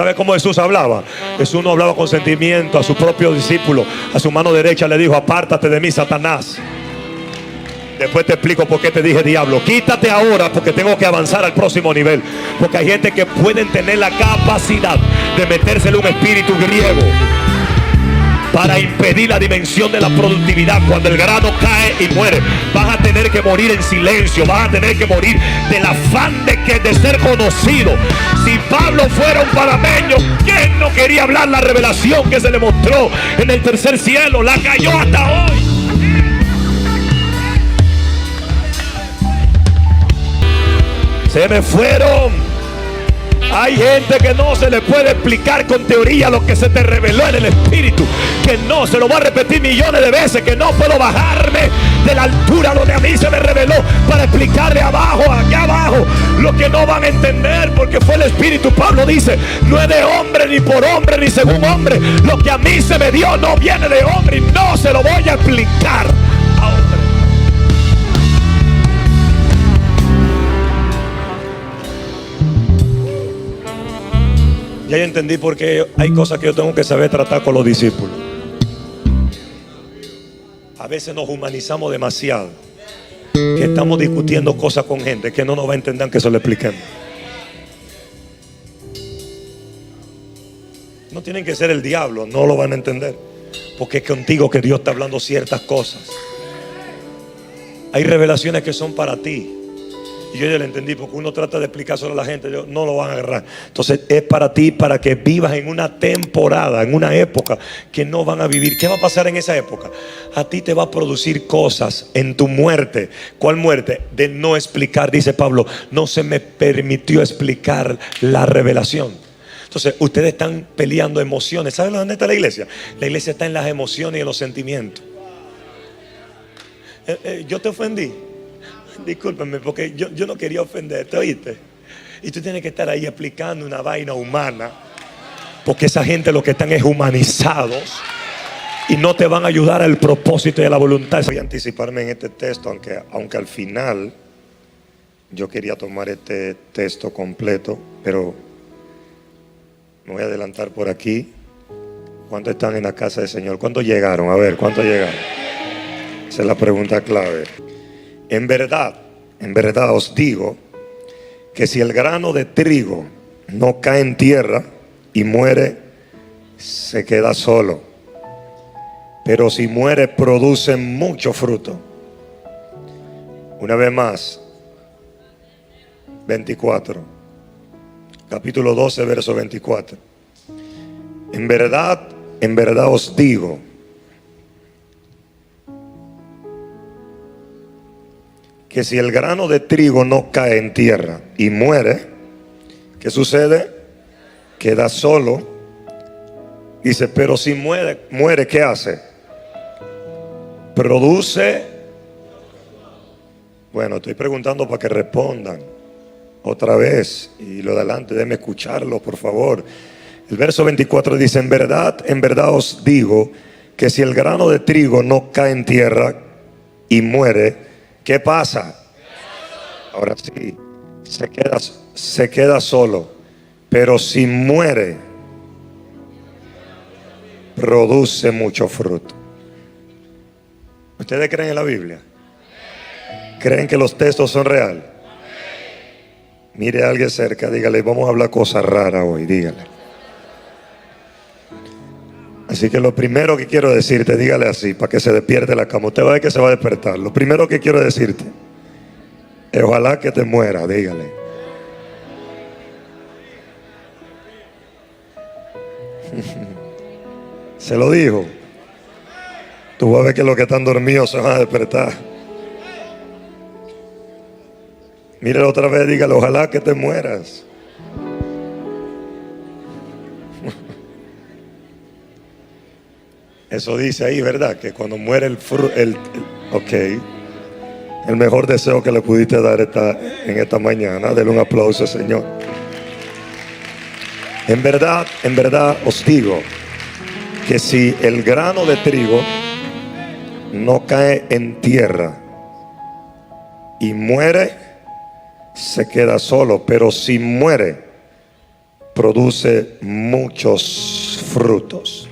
¿Sabe cómo Jesús hablaba? Jesús no hablaba con sentimiento. A su propio discípulo, a su mano derecha, le dijo: apártate de mí, Satanás. Después te explico por qué te dije diablo. Quítate ahora, porque tengo que avanzar al próximo nivel. Porque hay gente que pueden tener la capacidad de metérsele un espíritu griego para impedir la dimensión de la productividad. Cuando el grano cae y muere, vas a tener que morir en silencio. Vas a tener que morir del afán de ser conocido. Si Pablo fuera un panameño, ¿quién no quería hablar la revelación que se le mostró en el tercer cielo? La cayó hasta hoy. Se me fueron. Hay gente que no se le puede explicar con teoría lo que se te reveló en el espíritu. Que no, se lo voy a repetir millones de veces, que no puedo bajarme de la altura donde a mí se me reveló para explicarle abajo, allá abajo, lo que no van a entender, porque fue el espíritu. Pablo dice: no es de hombre, ni por hombre, ni según hombre. Lo que a mí se me dio no viene de hombre, y no se lo voy a explicar a hombre. Ya entendí por qué hay cosas que yo tengo que saber tratar con los discípulos. A veces nos humanizamos demasiado, que estamos discutiendo cosas con gente que no nos va a entender aunque se lo expliquemos. No tienen que ser el diablo, no lo van a entender, porque es contigo que Dios está hablando ciertas cosas. Hay revelaciones que son para ti. Y yo ya lo entendí, porque uno trata de explicar solo a la gente, no lo van a agarrar. Entonces es para ti, para que vivas en una temporada, en una época que no van a vivir. ¿Qué va a pasar en esa época? A ti te va a producir cosas en tu muerte. ¿Cuál muerte? De no explicar. Dice Pablo: no se me permitió explicar la revelación. Entonces ustedes están peleando emociones. ¿Saben dónde está la iglesia? La iglesia está en las emociones y en los sentimientos. Yo te ofendí. Discúlpame, porque yo no quería ofenderte, ¿oíste? Y tú tienes que estar ahí explicando una vaina humana, porque esa gente lo que están es humanizados y no te van a ayudar al propósito y a la voluntad. Voy a anticiparme en este texto, aunque al final yo quería tomar este texto completo, pero me voy a adelantar por aquí. ¿Cuántos están en la casa del Señor? ¿Cuántos llegaron? A ver, ¿cuántos llegaron? Esa es la pregunta clave. En verdad os digo que si el grano de trigo no cae en tierra y muere, se queda solo. Pero si muere, produce mucho fruto. Una vez más, 24, capítulo 12, verso 24. En verdad os digo que si el grano de trigo no cae en tierra y muere, ¿qué sucede? Queda solo. Dice: pero si muere, ¿qué hace? Produce. Bueno, estoy preguntando para que respondan otra vez, y lo de adelante, déjenme escucharlo, por favor. El verso 24 dice: en verdad os digo que si el grano de trigo no cae en tierra y muere, ¿qué pasa? Ahora sí, se queda solo. Pero si muere, produce mucho fruto. ¿Ustedes creen en la Biblia? ¿Creen que los textos son reales? Mire a alguien cerca, dígale: vamos a hablar cosas raras hoy, dígale. Así que lo primero que quiero decirte, dígale así, para que se despierte la cama. Usted va a ver que se va a despertar. Lo primero que quiero decirte es: ojalá que te muera, dígale. Se lo dijo. Tú vas a ver que los que están dormidos se van a despertar. Míralo otra vez, dígale: ojalá que te mueras. Eso dice ahí, ¿verdad? Que cuando muere el fruto, ok. El mejor deseo que le pudiste dar en esta mañana. Denle un aplauso, Señor. En verdad os digo que si el grano de trigo no cae en tierra y muere, se queda solo. Pero si muere, produce muchos frutos.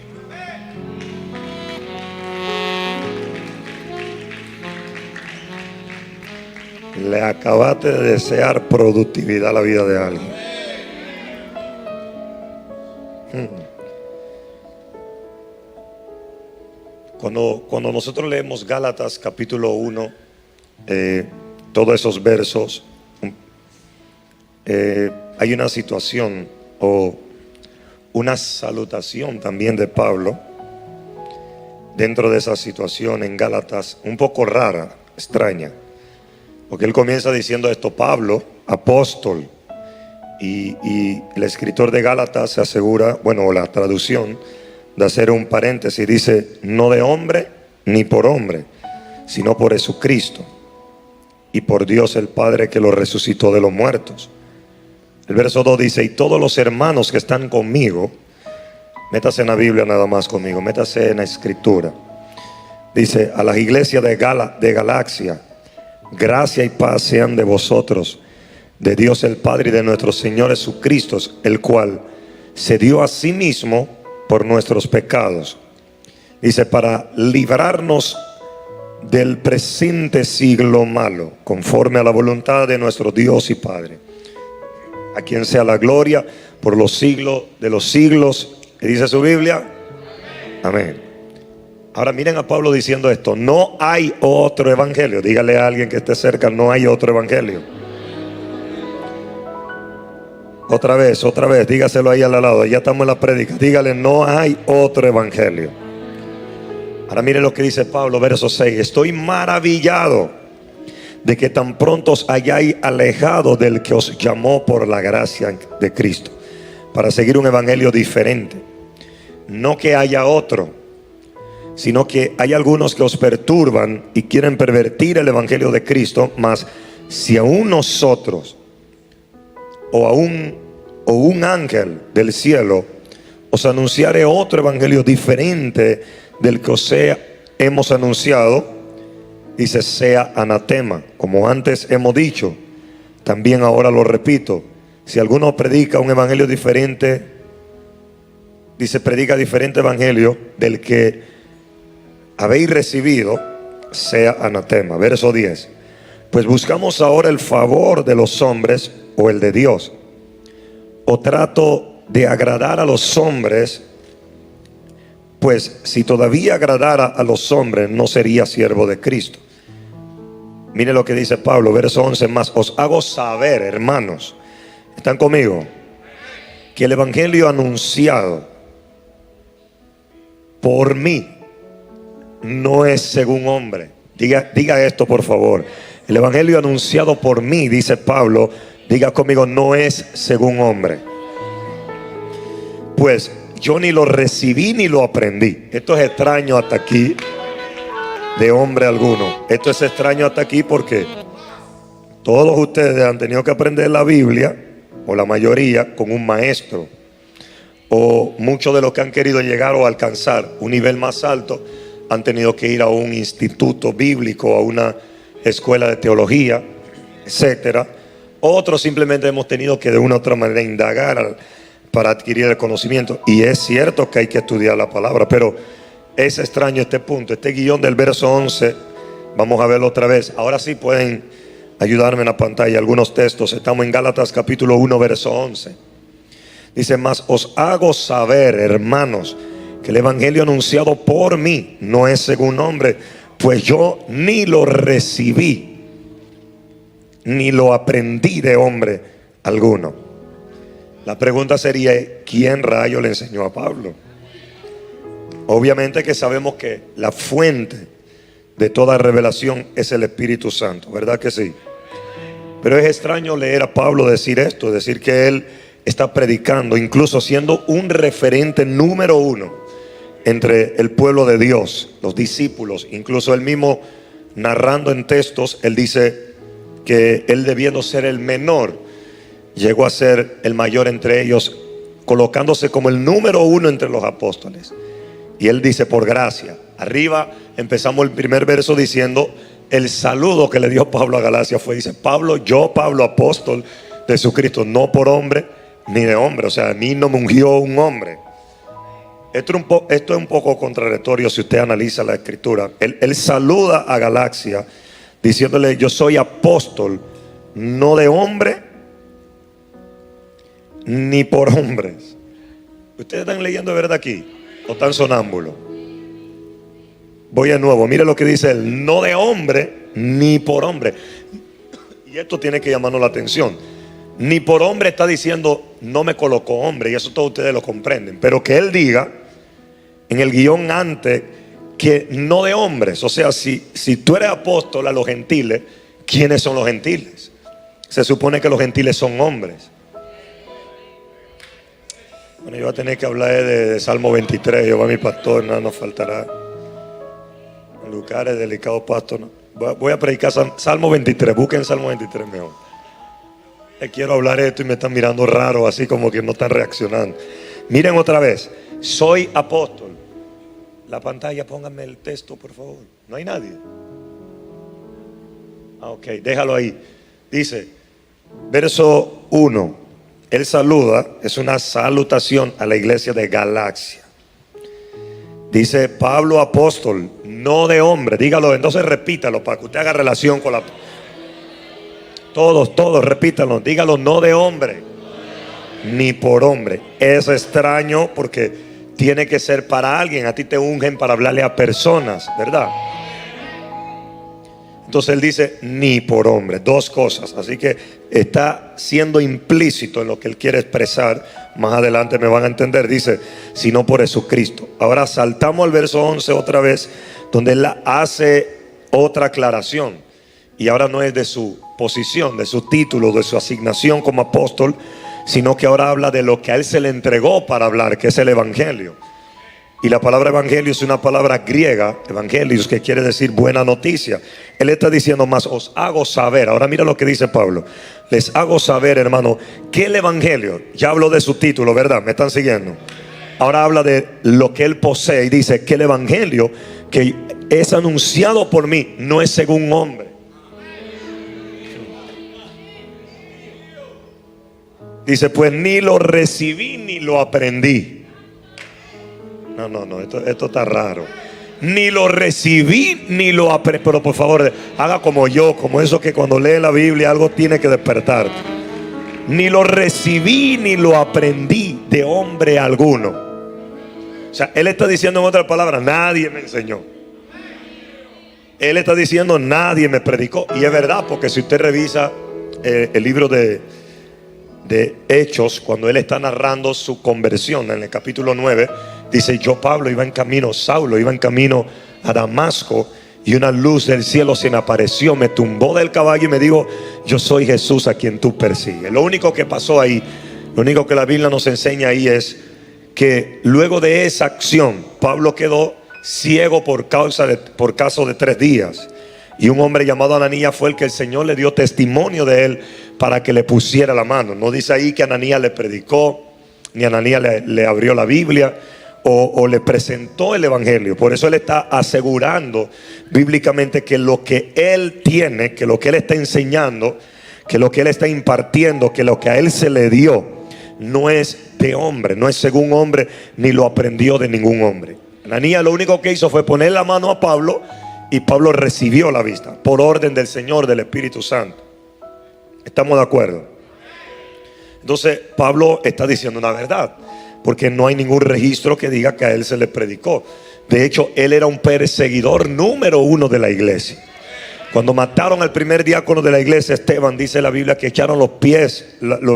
Le acabaste de desear productividad a la vida de alguien. Cuando nosotros leemos Gálatas capítulo 1, todos esos versos, hay una situación o una salutación también de Pablo dentro de esa situación en Gálatas, un poco rara, extraña, porque él comienza diciendo esto: Pablo, apóstol, y el escritor de Gálatas se asegura, bueno, la traducción de hacer un paréntesis, dice: no de hombre ni por hombre, sino por Jesucristo y por Dios el Padre, que lo resucitó de los muertos. El verso 2 dice: y todos los hermanos que están conmigo, métase en la Biblia nada más conmigo, métase en la escritura. Dice: a las iglesias de Galacia, gracia y paz sean de vosotros, de Dios el Padre y de nuestro Señor Jesucristo, el cual se dio a sí mismo por nuestros pecados. Dice: para librarnos del presente siglo malo, conforme a la voluntad de nuestro Dios y Padre, a quien sea la gloria por los siglos de los siglos. ¿Qué dice su Biblia? Amén. Ahora miren a Pablo diciendo esto: no hay otro evangelio. Dígale a alguien que esté cerca: no hay otro evangelio. Otra vez, dígaselo ahí al lado. Ya estamos en la prédica. Dígale: no hay otro evangelio. Ahora miren lo que dice Pablo, verso 6: estoy maravillado de que tan pronto os hayáis alejado del que os llamó por la gracia de Cristo, para seguir un evangelio diferente. No que haya otro, sino que hay algunos que os perturban y quieren pervertir el evangelio de Cristo. Mas si aún nosotros o un ángel del cielo os anunciare otro evangelio diferente del que os hemos anunciado, dice: sea anatema. Como antes hemos dicho, también ahora lo repito: si alguno predica un evangelio diferente, dice, predica diferente evangelio del que habéis recibido, sea anatema. Verso 10: pues buscamos ahora el favor de los hombres o el de Dios, o trato de agradar a los hombres. Pues si todavía agradara a los hombres, no sería siervo de Cristo. Mire lo que dice Pablo, verso 11: más os hago saber, hermanos, ¿están conmigo?, que el evangelio anunciado por mí no es según hombre. Diga esto, por favor. El evangelio anunciado por mí, dice Pablo, diga conmigo: no es según hombre. Pues yo ni lo recibí ni lo aprendí. Esto es extraño hasta aquí de hombre alguno. Esto es extraño hasta aquí porque todos ustedes han tenido que aprender la Biblia, o la mayoría, con un maestro. O muchos de los que han querido llegar o alcanzar un nivel más alto han tenido que ir a un instituto bíblico, a una escuela de teología, etcétera. Otros simplemente hemos tenido que de una u otra manera indagar para adquirir el conocimiento. Y es cierto que hay que estudiar la palabra, pero es extraño este punto, este guión del verso 11. Vamos a verlo otra vez. Ahora sí pueden ayudarme en la pantalla algunos textos. Estamos en Gálatas capítulo 1, verso 11. Dice: mas os hago saber, hermanos, que el evangelio anunciado por mí no es según hombre, pues yo ni lo recibí ni lo aprendí de hombre alguno. La pregunta sería: ¿quién rayo le enseñó a Pablo? Obviamente que sabemos que la fuente de toda revelación es el Espíritu Santo, ¿verdad que sí? Pero es extraño leer a Pablo decir esto, decir que él está predicando, incluso siendo un referente número uno entre el pueblo de Dios, los discípulos. Incluso él mismo, narrando en textos, él dice que él, debiendo ser el menor, llegó a ser el mayor entre ellos, colocándose como el número uno entre los apóstoles. Y él dice: por gracia. Arriba empezamos el primer verso diciendo el saludo que le dio Pablo a Galacia fue, dice: Pablo, yo Pablo, apóstol de Jesucristo, no por hombre, ni de hombre. O sea, a mí no me ungió un hombre. Esto es un poco contradictorio si usted analiza la escritura. Él saluda a Galacia diciéndole: yo soy apóstol, no de hombre ni por hombres. ¿Ustedes están leyendo de verdad aquí o están sonámbulos? Voy de nuevo, mire lo que dice él: no de hombre ni por hombre. Y esto tiene que llamarnos la atención. Ni por hombre está diciendo no me colocó hombre, y eso todos ustedes lo comprenden. Pero que él diga en el guión antes que no de hombres. O sea, si tú eres apóstol a los gentiles, ¿quiénes son los gentiles? Se supone que los gentiles son hombres. Bueno, yo voy a tener que hablar de Salmo 23. Jehová mi pastor, nada nos faltará. En lugares delicados pastos, no. Voy a predicar Salmo 23. Busquen Salmo 23 mejor. Quiero hablar esto y me están mirando raro, así como que no están reaccionando. Miren otra vez: soy apóstol. La pantalla, pónganme el texto, por favor. No hay nadie. Ok, déjalo ahí. Dice, verso 1. Él saluda, es una salutación a la iglesia de Galacia. Dice: Pablo apóstol, no de hombre. Dígalo, entonces repítalo para que usted haga relación con la... Todos, repítalo. Dígalo: no de hombre ni por hombre. Es extraño porque tiene que ser para alguien. A ti te ungen para hablarle a personas, ¿verdad? Entonces él dice ni por hombre, dos cosas. Así que está siendo implícito en lo que él quiere expresar. Más adelante me van a entender. Dice, sino por Jesucristo. Ahora saltamos al verso 11 otra vez, donde él hace otra aclaración. Y ahora no es de su posición, de su título, de su asignación como apóstol, sino que ahora habla de lo que a él se le entregó para hablar, que es el evangelio. Y la palabra evangelio es una palabra griega, evangelios, que quiere decir buena noticia. Él está diciendo más: os hago saber. Ahora mira lo que dice Pablo: les hago saber, hermano, que el evangelio, ya habló de su título, ¿verdad? ¿Me están siguiendo? Ahora habla de lo que él posee y dice que el evangelio que es anunciado por mí no es según hombre. Dice, pues ni lo recibí ni lo aprendí. No, esto está raro. Ni lo recibí ni lo aprendí. Pero por favor, haga como yo, como eso que cuando lee la Biblia algo tiene que despertar. Ni lo recibí ni lo aprendí de hombre alguno. O sea, él está diciendo en otras palabras: nadie me enseñó. Él está diciendo: nadie me predicó. Y es verdad, porque si usted revisa el libro de Hechos, cuando él está narrando su conversión en el capítulo 9, dice: yo, Pablo, iba en camino, Saulo iba en camino a Damasco, y una luz del cielo se me apareció, me tumbó del caballo y me dijo: yo soy Jesús a quien tú persigues. Lo único que pasó ahí, lo único que la Biblia nos enseña ahí es que luego de esa acción, Pablo quedó ciego por caso de 3 días. Y un hombre llamado Ananías fue el que el Señor le dio testimonio de él para que le pusiera la mano. No dice ahí que Ananías le predicó, ni Ananías le abrió la Biblia o le presentó el evangelio. Por eso él está asegurando bíblicamente que lo que él tiene, que lo que él está enseñando, que lo que él está impartiendo, que lo que a él se le dio no es de hombre, no es según hombre, ni lo aprendió de ningún hombre. Ananías lo único que hizo fue poner la mano a Pablo, y Pablo recibió la vista por orden del Señor, del Espíritu Santo. ¿Estamos de acuerdo? Entonces Pablo está diciendo una verdad, porque no hay ningún registro que diga que a él se le predicó. De hecho, él era un perseguidor número 1 de la iglesia. Cuando mataron al primer diácono de la iglesia, Esteban, dice la Biblia que echaron los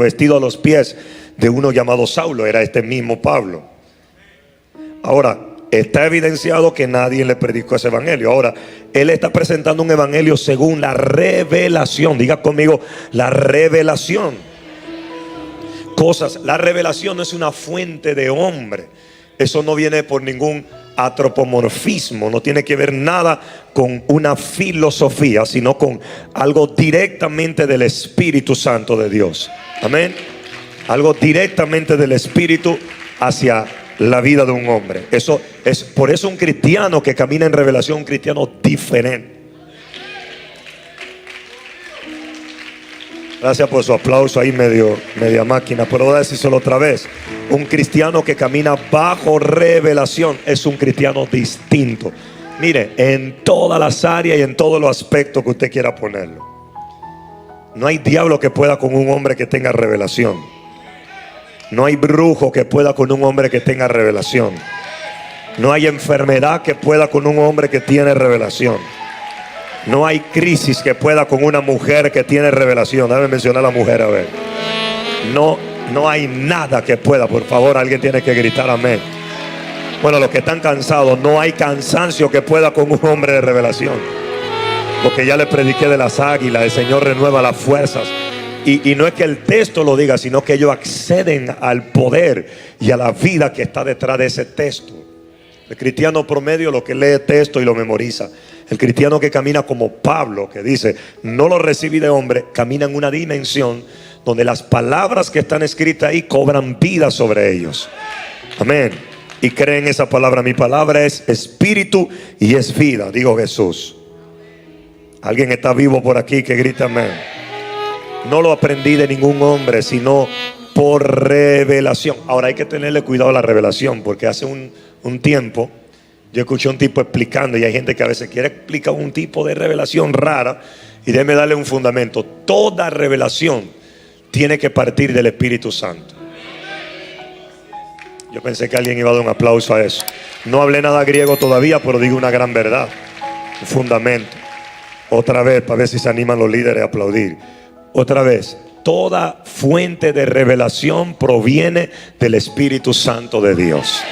vestidos a los pies de uno llamado Saulo. Era este mismo Pablo. Ahora, está evidenciado que nadie le predicó ese evangelio. Ahora, él está presentando un evangelio según la revelación. Diga conmigo: la revelación. La revelación no es una fuente de hombre. Eso no viene por ningún antropomorfismo. No tiene que ver nada con una filosofía, sino con algo directamente del Espíritu Santo de Dios. Amén. Algo directamente del Espíritu hacia la vida de un hombre. Eso es, por eso un cristiano que camina en revelación, un cristiano diferente. Gracias por su aplauso ahí, media máquina. Pero voy a decírselo otra vez. Un cristiano que camina bajo revelación es un cristiano distinto. Mire, en todas las áreas y en todos los aspectos que usted quiera ponerlo. No hay diablo que pueda con un hombre que tenga revelación. No hay brujo que pueda con un hombre que tenga revelación. No hay enfermedad que pueda con un hombre que tiene revelación. No hay crisis que pueda con una mujer que tiene revelación. Déjame mencionar a la mujer, a ver. No hay nada que pueda. Por favor, alguien tiene que gritar amén. Bueno, los que están cansados, no hay cansancio que pueda con un hombre de revelación. Porque ya le prediqué de las águilas. El Señor renueva las fuerzas. Y no es que el texto lo diga, sino que ellos acceden al poder y a la vida que está detrás de ese texto. El cristiano promedio lo que lee texto y lo memoriza. El cristiano que camina como Pablo, que dice, no lo recibí de hombre, camina en una dimensión donde las palabras que están escritas ahí cobran vida sobre ellos. Amén. Y creen esa palabra. Mi palabra es espíritu y es vida, dijo Jesús. Alguien está vivo por aquí que grita amén. No lo aprendí de ningún hombre, sino por revelación. Ahora hay que tenerle cuidado a la revelación, porque hace un tiempo yo escuché a un tipo explicando, y hay gente que a veces quiere explicar un tipo de revelación rara, y déjeme darle un fundamento. Toda revelación tiene que partir del Espíritu Santo. Yo pensé que alguien iba a dar un aplauso a eso. No hablé nada griego todavía, pero digo una gran verdad, un fundamento. Otra vez, para ver si se animan los líderes a aplaudir. Otra vez, toda fuente de revelación proviene del Espíritu Santo de Dios.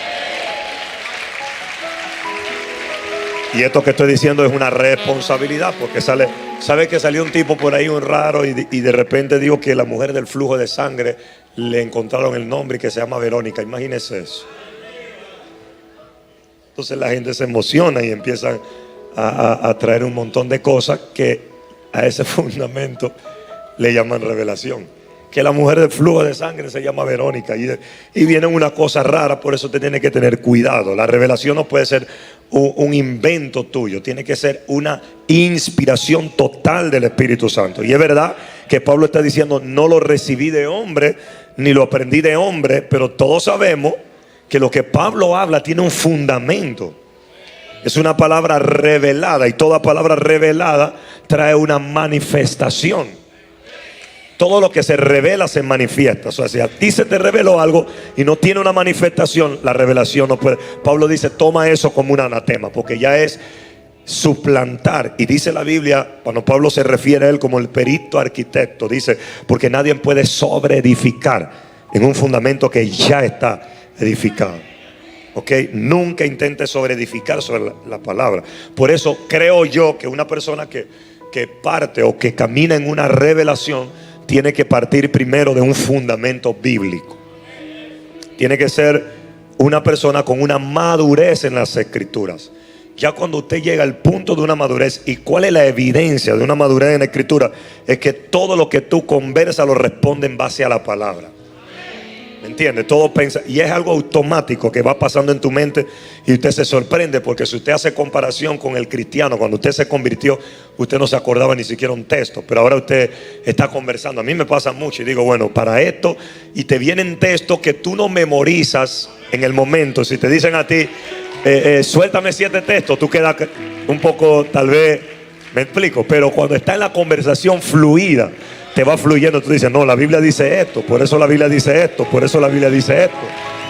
Y esto que estoy diciendo es una responsabilidad, porque sabe que salió un tipo por ahí, un raro, y de repente dijo que la mujer del flujo de sangre le encontraron el nombre y que se llama Verónica. Imagínese eso. Entonces la gente se emociona y empiezan a traer un montón de cosas que a ese fundamento le llaman revelación. Que la mujer del flujo de sangre se llama Verónica, y viene una cosa rara. Por eso te tiene que tener cuidado. La revelación no puede ser un invento tuyo, tiene que ser una inspiración total del Espíritu Santo. Y es verdad que Pablo está diciendo, no lo recibí de hombre, ni lo aprendí de hombre, pero todos sabemos que lo que Pablo habla tiene un fundamento. Es una palabra revelada, y toda palabra revelada trae una manifestación. Todo lo que se revela se manifiesta. O sea, si a ti se te reveló algo y no tiene una manifestación, la revelación no puede. Pablo dice, toma eso como un anatema, porque ya es suplantar. Y dice la Biblia, cuando Pablo se refiere a él como el perito arquitecto, dice, porque nadie puede sobreedificar en un fundamento que ya está edificado. ¿Ok? Nunca intente sobreedificar sobre la palabra. Por eso creo yo que una persona que parte o que camina en una revelación tiene que partir primero de un fundamento bíblico. Tiene que ser una persona con una madurez en las escrituras. Ya cuando usted llega al punto de una madurez, ¿y cuál es la evidencia de una madurez en la escritura? Es que todo lo que tú conversas lo responde en base a la palabra. ¿Me entiende? Todo piensa, y es algo automático que va pasando en tu mente, y usted se sorprende, porque si usted hace comparación con el cristiano, cuando usted se convirtió, usted no se acordaba ni siquiera un texto, pero ahora usted está conversando. A mí me pasa mucho y digo, bueno, para esto, y te vienen textos que tú no memorizas en el momento. Si te dicen a ti, suéltame 7 textos, tú quedas un poco, tal vez, me explico, pero cuando está en la conversación fluida, te va fluyendo. Tú dices, no, la Biblia dice esto, por eso la Biblia dice esto, por eso la Biblia dice esto,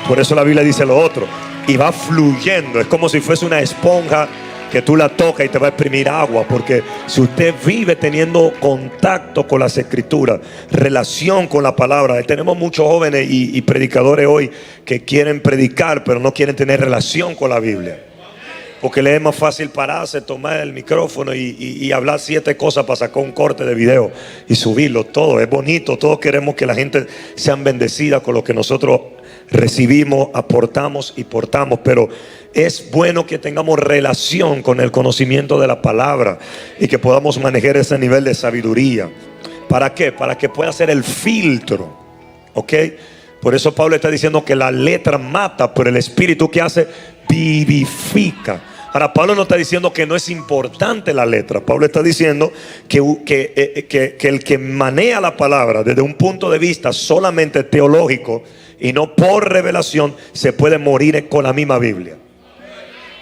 por eso la Biblia dice lo otro. Y va fluyendo. Es como si fuese una esponja que tú la tocas y te va a exprimir agua. Porque si usted vive teniendo contacto con las escrituras, relación con la palabra. Tenemos muchos jóvenes y predicadores hoy que quieren predicar, pero no quieren tener relación con la Biblia. Porque le es más fácil pararse, tomar el micrófono y hablar 7 cosas para sacar un corte de video y subirlo. Todo es bonito. Todos queremos que la gente sea bendecida con lo que nosotros recibimos, aportamos y portamos. Pero es bueno que tengamos relación con el conocimiento de la palabra y que podamos manejar ese nivel de sabiduría. ¿Para qué? Para que pueda ser el filtro. ¿Ok? Por eso Pablo está diciendo que la letra mata, pero el espíritu, ¿qué hace? Vivifica. Ahora, Pablo no está diciendo que no es importante la letra. Pablo está diciendo que el que maneja la palabra desde un punto de vista solamente teológico y no por revelación, se puede morir con la misma Biblia.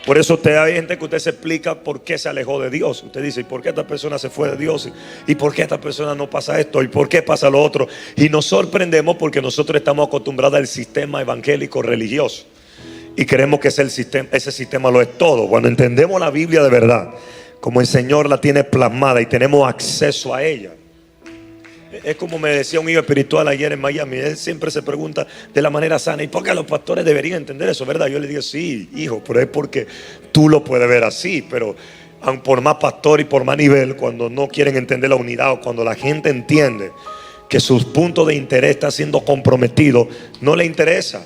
Por eso hay gente que usted se explica por qué se alejó de Dios. Usted dice, ¿y por qué esta persona se fue de Dios? ¿Y por qué esta persona no pasa esto? ¿Y por qué pasa lo otro? Y nos sorprendemos porque nosotros estamos acostumbrados al sistema evangélico religioso y creemos que ese sistema lo es todo. Cuando entendemos la Biblia de verdad, como el Señor la tiene plasmada y tenemos acceso a ella. Es como me decía un hijo espiritual ayer en Miami. Él siempre se pregunta de la manera sana, ¿y por qué los pastores deberían entender eso? ¿Verdad? Yo le digo, sí, hijo, pero es porque tú lo puedes ver así. Pero aun por más pastor y por más nivel, cuando no quieren entender la unidad, o cuando la gente entiende que sus puntos de interés están siendo comprometidos, no le interesa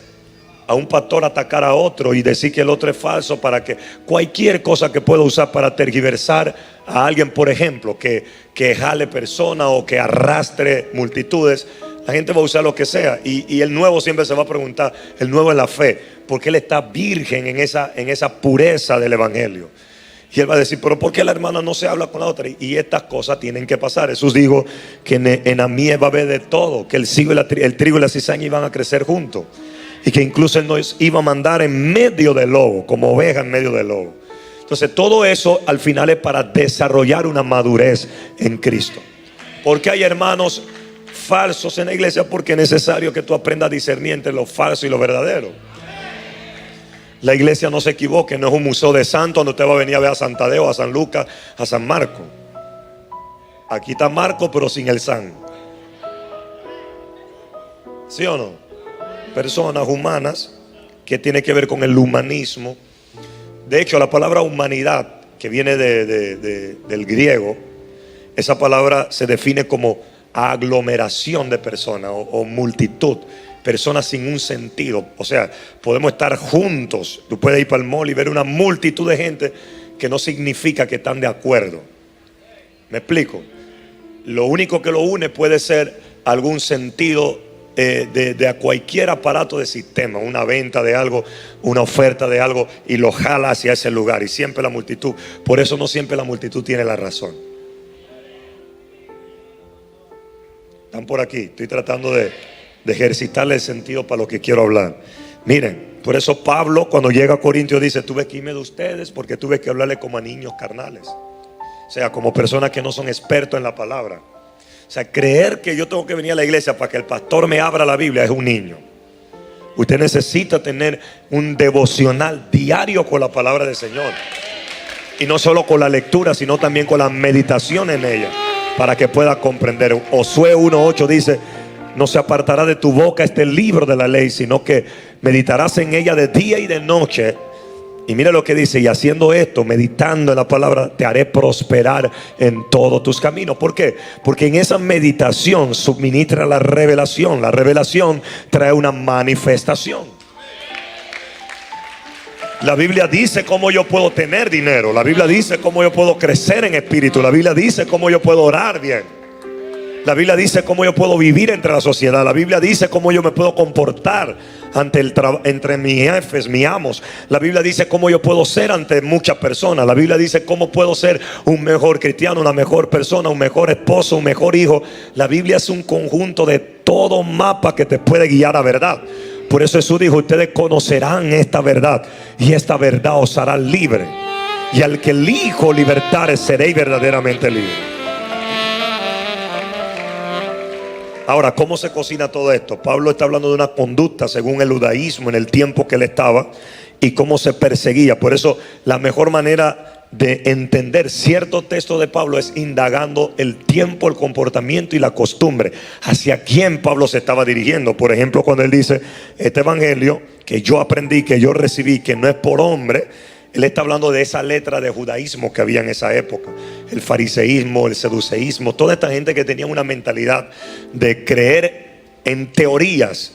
a un pastor atacar a otro y decir que el otro es falso, para que cualquier cosa que pueda usar para tergiversar a alguien, por ejemplo, que jale personas o que arrastre multitudes. La gente va a usar lo que sea, y el nuevo siempre se va a preguntar, el nuevo en la fe, porque él está virgen en esa pureza del evangelio. Y él va a decir, pero ¿por qué la hermana no se habla con la otra? Y estas cosas tienen que pasar. Jesús dijo que en la mies va a haber de todo, que el trigo y la cizaña iban a crecer juntos, y que incluso Él nos iba a mandar en medio del lobo, como oveja en medio del lobo. Entonces todo eso al final es para desarrollar una madurez en Cristo. Porque hay hermanos falsos en la iglesia, porque es necesario que tú aprendas a discernir entre lo falso y lo verdadero. La iglesia no se equivoque, no es un museo de santos donde usted va a venir a ver a San Tadeo, a San Lucas, a San Marco. Aquí está Marco pero sin el San. ¿Sí o no? Personas humanas que tiene que ver con el humanismo. De hecho, la palabra humanidad, que viene del griego, esa palabra se define como aglomeración de personas o multitud, personas sin un sentido. O sea, podemos estar juntos. Tú puedes ir para el mall y ver una multitud de gente que no significa que están de acuerdo. ¿Me explico? Lo único que lo une puede ser algún sentido de a cualquier aparato de sistema, una venta de algo, una oferta de algo, y lo jala hacia ese lugar. Y siempre la multitud, por eso no siempre la multitud tiene la razón. Están por aquí, estoy tratando de ejercitarle el sentido para lo que quiero hablar. Miren, por eso Pablo cuando llega a Corintios dice, tuve que irme de ustedes porque tuve que hablarle como a niños carnales, o sea, como personas que no son expertos en la palabra. O sea, creer que yo tengo que venir a la iglesia para que el pastor me abra la Biblia es un niño. Usted necesita tener un devocional diario con la palabra del Señor, y no solo con la lectura, sino también con la meditación en ella, para que pueda comprender. Josué 1:8 dice, no se apartará de tu boca este libro de la ley, sino que meditarás en ella de día y de noche. Y mira lo que dice, y haciendo esto, meditando en la palabra, te haré prosperar en todos tus caminos. ¿Por qué? Porque en esa meditación suministra la revelación. La revelación trae una manifestación. La Biblia dice cómo yo puedo tener dinero. La Biblia dice cómo yo puedo crecer en espíritu. La Biblia dice cómo yo puedo orar bien. La Biblia dice cómo yo puedo vivir entre la sociedad. La Biblia dice cómo yo me puedo comportar entre mis jefes, mis amos. La Biblia dice cómo yo puedo ser ante muchas personas. La Biblia dice cómo puedo ser un mejor cristiano, una mejor persona, un mejor esposo, un mejor hijo. La Biblia es un conjunto de todo mapa que te puede guiar a verdad. Por eso Jesús dijo, ustedes conocerán esta verdad y esta verdad os hará libre. Y al que el Hijo libertare, seréis verdaderamente libres. Ahora, ¿cómo se cocina todo esto? Pablo está hablando de una conducta según el judaísmo en el tiempo que él estaba, y cómo se perseguía. Por eso la mejor manera de entender cierto texto de Pablo es indagando el tiempo, el comportamiento y la costumbre, hacia quién Pablo se estaba dirigiendo. Por ejemplo, cuando él dice, este evangelio que yo aprendí, que yo recibí, que no es por hombre, él está hablando de esa letra de judaísmo que había en esa época. El fariseísmo, el seduceísmo, toda esta gente que tenía una mentalidad de creer en teorías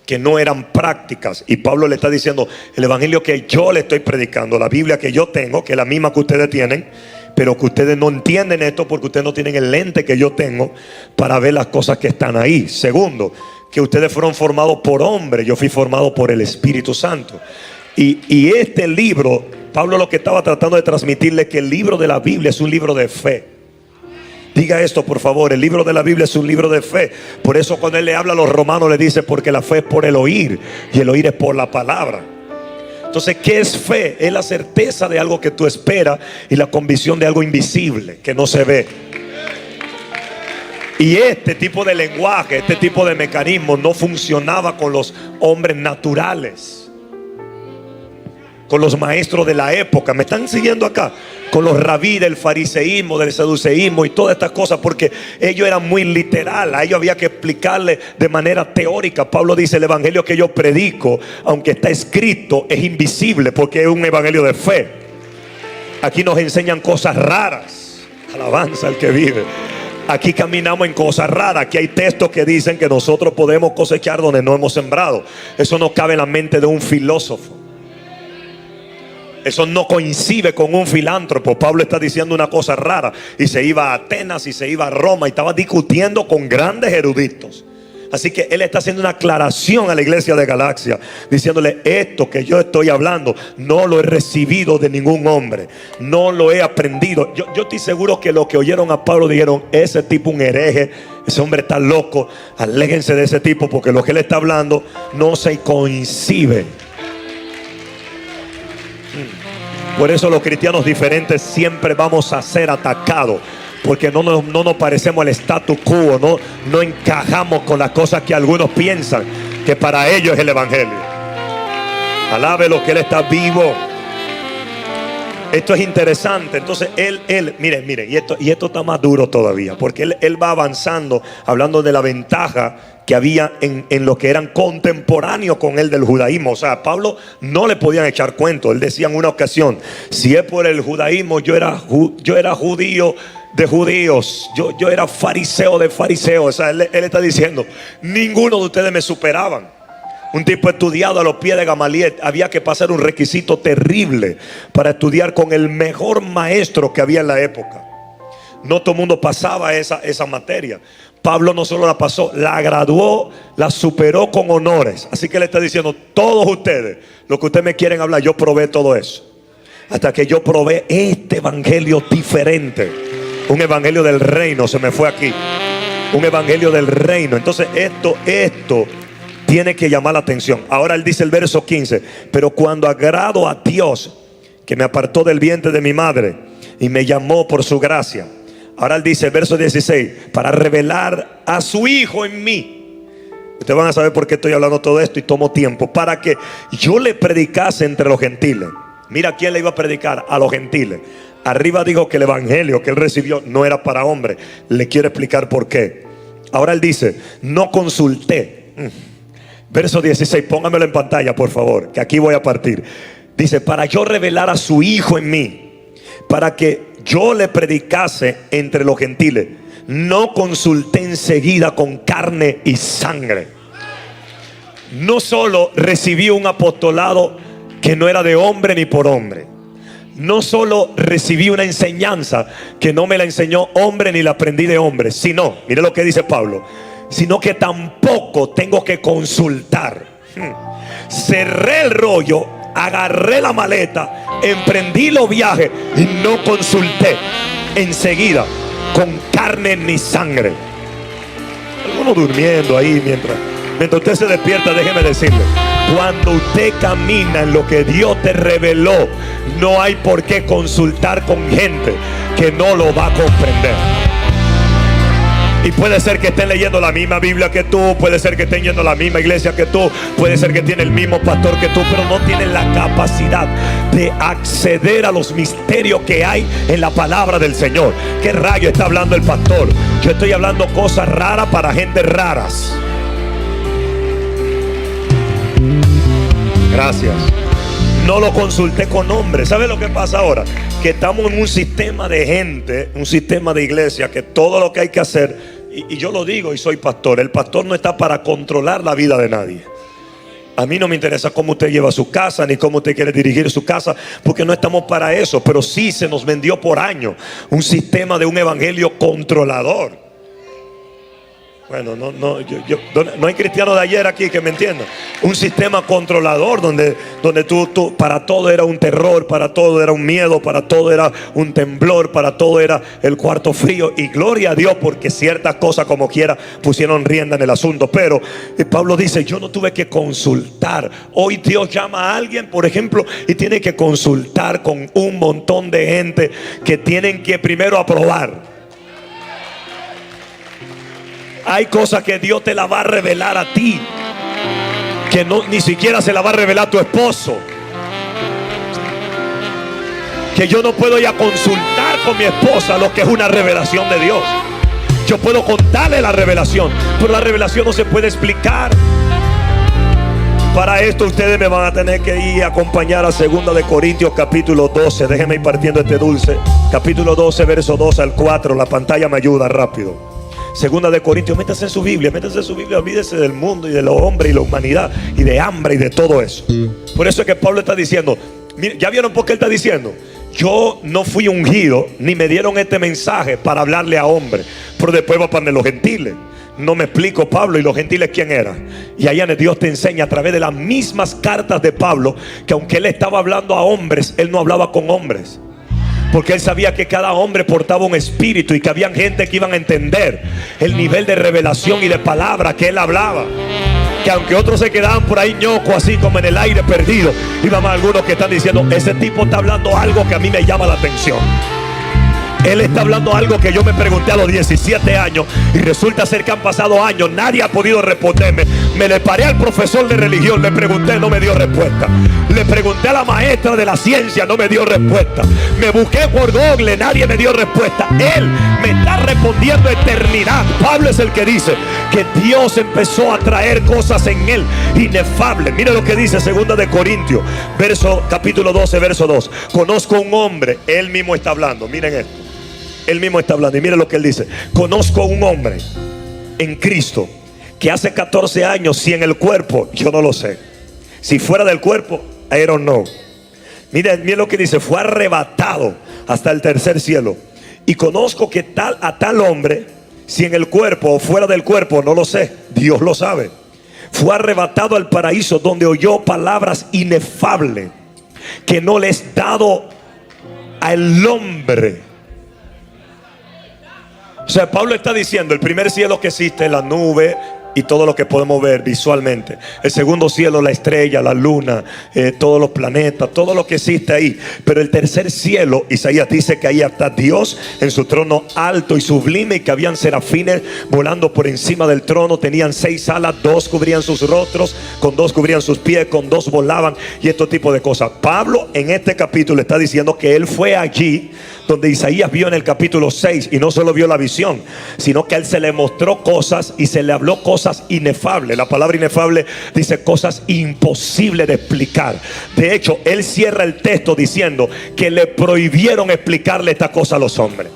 que no eran prácticas. Y Pablo le está diciendo, el evangelio que yo le estoy predicando, la Biblia que yo tengo, que es la misma que ustedes tienen, pero que ustedes no entienden esto porque ustedes no tienen el lente que yo tengo para ver las cosas que están ahí. Segundo, que ustedes fueron formados por hombres, yo fui formado por el Espíritu Santo. Y este libro Pablo lo que estaba tratando de transmitirle es que el libro de la Biblia es un libro de fe. Diga esto, por favor: el libro de la Biblia es un libro de fe. Por eso cuando él le habla a los romanos le dice: porque la fe es por el oír y el oír es por la palabra. Entonces, ¿qué es fe? Es la certeza de algo que tú esperas y la convicción de algo invisible que no se ve. Y este tipo de lenguaje, este tipo de mecanismo no funcionaba con los hombres naturales, con los maestros de la época. ¿Me están siguiendo acá? Con los rabí del fariseísmo, del saduceísmo y todas estas cosas, porque ellos eran muy literal. A ellos había que explicarle de manera teórica. Pablo dice: el evangelio que yo predico, aunque está escrito, es invisible, porque es un evangelio de fe. Aquí nos enseñan cosas raras. Alabanza al que vive. Aquí caminamos en cosas raras. Aquí hay textos que dicen que nosotros podemos cosechar donde no hemos sembrado. Eso no cabe en la mente de un filósofo. Eso no coincide con un filántropo. Pablo está diciendo una cosa rara. Y se iba a Atenas y se iba a Roma y estaba discutiendo con grandes eruditos. Así que él está haciendo una aclaración a la iglesia de Galacia, diciéndole: esto que yo estoy hablando no lo he recibido de ningún hombre, no lo he aprendido. Yo estoy seguro que los que oyeron a Pablo dijeron: ese tipo un hereje, ese hombre está loco, aléjense de ese tipo, porque lo que él está hablando no se coincide. Por eso los cristianos diferentes siempre vamos a ser atacados, porque no nos parecemos al status quo, no encajamos con las cosas que algunos piensan que para ellos es el evangelio. Alabe lo que él está vivo. Esto es interesante. Entonces mire, y esto está más duro todavía, porque él va avanzando, hablando de la ventaja que había en lo que eran contemporáneos con él del judaísmo. O sea, a Pablo no le podían echar cuento. Él decía en una ocasión: si es por el judaísmo, yo era judío de judíos, yo era fariseo de fariseos. O sea, él está diciendo: ninguno de ustedes me superaban. Un tipo estudiado a los pies de Gamaliel. Había que pasar un requisito terrible para estudiar con el mejor maestro que había en la época. No todo el mundo pasaba esa materia. Pablo no solo la pasó, la graduó, la superó con honores. Así que le está diciendo: todos ustedes, lo que ustedes me quieren hablar, yo probé todo eso. Hasta que yo probé este evangelio diferente. Un evangelio del reino. Se me fue aquí. Un evangelio del reino. Entonces esto tiene que llamar la atención. Ahora él dice el verso 15: pero cuando agrado a Dios, que me apartó del vientre de mi madre y me llamó por su gracia. Ahora él dice el verso 16: para revelar a su Hijo en mí. Ustedes van a saber por qué estoy hablando todo esto y tomo tiempo. Para que yo le predicase entre los gentiles. Mira quién le iba a predicar: a los gentiles. Arriba dijo que el evangelio que él recibió no era para hombres. Le quiero explicar por qué. Ahora él dice: no consulté. Verso 16, póngamelo en pantalla por favor, que aquí voy a partir. Dice: para yo revelar a su Hijo en mí, para que yo le predicase entre los gentiles. No consulté enseguida con carne y sangre. No solo recibí un apostolado que no era de hombre ni por hombre. No solo recibí una enseñanza que no me la enseñó hombre ni la aprendí de hombre, sino, mire lo que dice Pablo, sino que tampoco tengo que consultar. Cerré el rollo, agarré la maleta, emprendí los viajes y no consulté enseguida con carne ni sangre. Algunos durmiendo ahí mientras usted se despierta. Déjeme decirle: cuando usted camina en lo que Dios te reveló, no hay por qué consultar con gente que no lo va a comprender. Y puede ser que estén leyendo la misma Biblia que tú, puede ser que estén yendo a la misma iglesia que tú, puede ser que tiene el mismo pastor que tú, pero no tienen la capacidad de acceder a los misterios que hay en la palabra del Señor. ¿Qué rayo está hablando el pastor? Yo estoy hablando cosas raras para gente raras. Gracias. No lo consulté con hombres. ¿Sabe lo que pasa ahora? Que estamos en un sistema de gente, un sistema de iglesia, que todo lo que hay que hacer, y yo lo digo y soy pastor, el pastor no está para controlar la vida de nadie. A mí no me interesa cómo usted lleva su casa, ni cómo usted quiere dirigir su casa, porque no estamos para eso. Pero sí se nos vendió por años un sistema de un evangelio controlador. Bueno, no hay cristiano de ayer aquí que me entiendan. Un sistema controlador donde tú para todo era un terror, para todo era un miedo, para todo era un temblor, para todo era el cuarto frío. Y gloria a Dios porque ciertas cosas como quiera pusieron rienda en el asunto. Pero Pablo dice, yo no tuve que consultar. Hoy Dios llama a alguien, por ejemplo, y tiene que consultar con un montón de gente que tienen que primero aprobar. Hay cosas que Dios te la va a revelar a ti, que ni siquiera se la va a revelar a tu esposo. Que yo no puedo ya consultar con mi esposa lo que es una revelación de Dios. Yo puedo contarle la revelación, pero la revelación no se puede explicar. Para esto ustedes me van a tener que ir a acompañar a 2 de Corintios capítulo 12. Déjenme ir partiendo este dulce. Capítulo 12, verso 2 al 4. La pantalla me ayuda rápido. 2 de Corintios, métase en su Biblia, olvídese del mundo y de los hombres y la humanidad y de hambre y de todo eso. Por eso es que Pablo está diciendo, mire, ¿ya vieron por qué él está diciendo? Yo no fui ungido, ni me dieron este mensaje para hablarle a hombres, pero después va para los gentiles. No me explico, Pablo, y los gentiles quién eran. Y allá Dios te enseña a través de las mismas cartas de Pablo que aunque él estaba hablando a hombres, él no hablaba con hombres. Porque él sabía que cada hombre portaba un espíritu y que había gente que iban a entender el nivel de revelación y de palabra que él hablaba. Que aunque otros se quedaban por ahí ñoco, así como en el aire perdido, iban más algunos que están diciendo, ese tipo está hablando algo que a mí me llama la atención. Él está hablando algo que yo me pregunté a los 17 años y resulta ser que han pasado años, nadie ha podido responderme. Me le paré al profesor de religión, le pregunté, no me dio respuesta. Le pregunté a la maestra de la ciencia, no me dio respuesta. Me busqué por Google, nadie me dio respuesta. Él me está respondiendo eternidad. Pablo es el que dice que Dios empezó a traer cosas en él inefables. Mire lo que dice 2 de Corintios, capítulo 12, verso 2. Conozco un hombre, él mismo está hablando, miren esto. Él mismo está hablando y mire lo que él dice. Conozco un hombre en Cristo que hace 14 años, si en el cuerpo, yo no lo sé. Si fuera del cuerpo, I don't know. Mire lo que dice, fue arrebatado hasta el tercer cielo. Y conozco que a tal hombre, si en el cuerpo o fuera del cuerpo, no lo sé, Dios lo sabe. Fue arrebatado al paraíso donde oyó palabras inefables que no le es dado al hombre. O sea, Pablo está diciendo, el primer cielo que existe, la nube y todo lo que podemos ver visualmente. El segundo cielo, la estrella, la luna, todos los planetas, todo lo que existe ahí. Pero el tercer cielo, Isaías dice que ahí está Dios en su trono alto y sublime, y que habían serafines volando por encima del trono. Tenían 6 alas, 2 cubrían sus rostros, con 2 cubrían sus pies, con 2 volaban, y este tipo de cosas. Pablo en este capítulo está diciendo que él fue allí donde Isaías vio en el capítulo 6, y no solo vio la visión, sino que a él se le mostró cosas y se le habló cosas inefables. La palabra inefable dice cosas imposibles de explicar. De hecho, él cierra el texto diciendo que le prohibieron explicarle esta cosa a los hombres.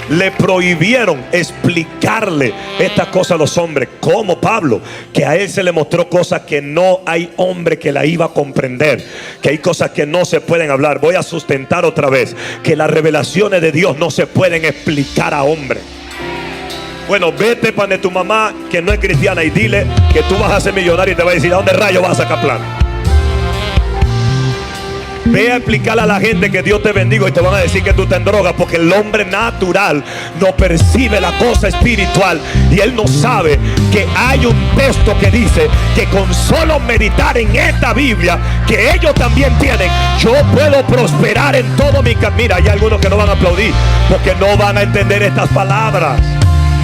Le prohibieron explicarle estas cosas a los hombres. Como Pablo, que a él se le mostró cosas que no hay hombre que la iba a comprender, que hay cosas que no se pueden hablar. Voy a sustentar otra vez que las revelaciones de Dios no se pueden explicar a hombre. Bueno, vete para tu mamá que no es cristiana y dile que tú vas a ser millonario, y te va a decir, ¿a dónde rayo vas a sacar plata? Ve a explicarle a la gente que Dios te bendiga y te van a decir que tú te drogas, porque el hombre natural no percibe la cosa espiritual, y él no sabe que hay un texto que dice que con solo meditar en esta Biblia que ellos también tienen, yo puedo prosperar en todo mi camino. Mira, hay algunos que no van a aplaudir porque no van a entender estas palabras.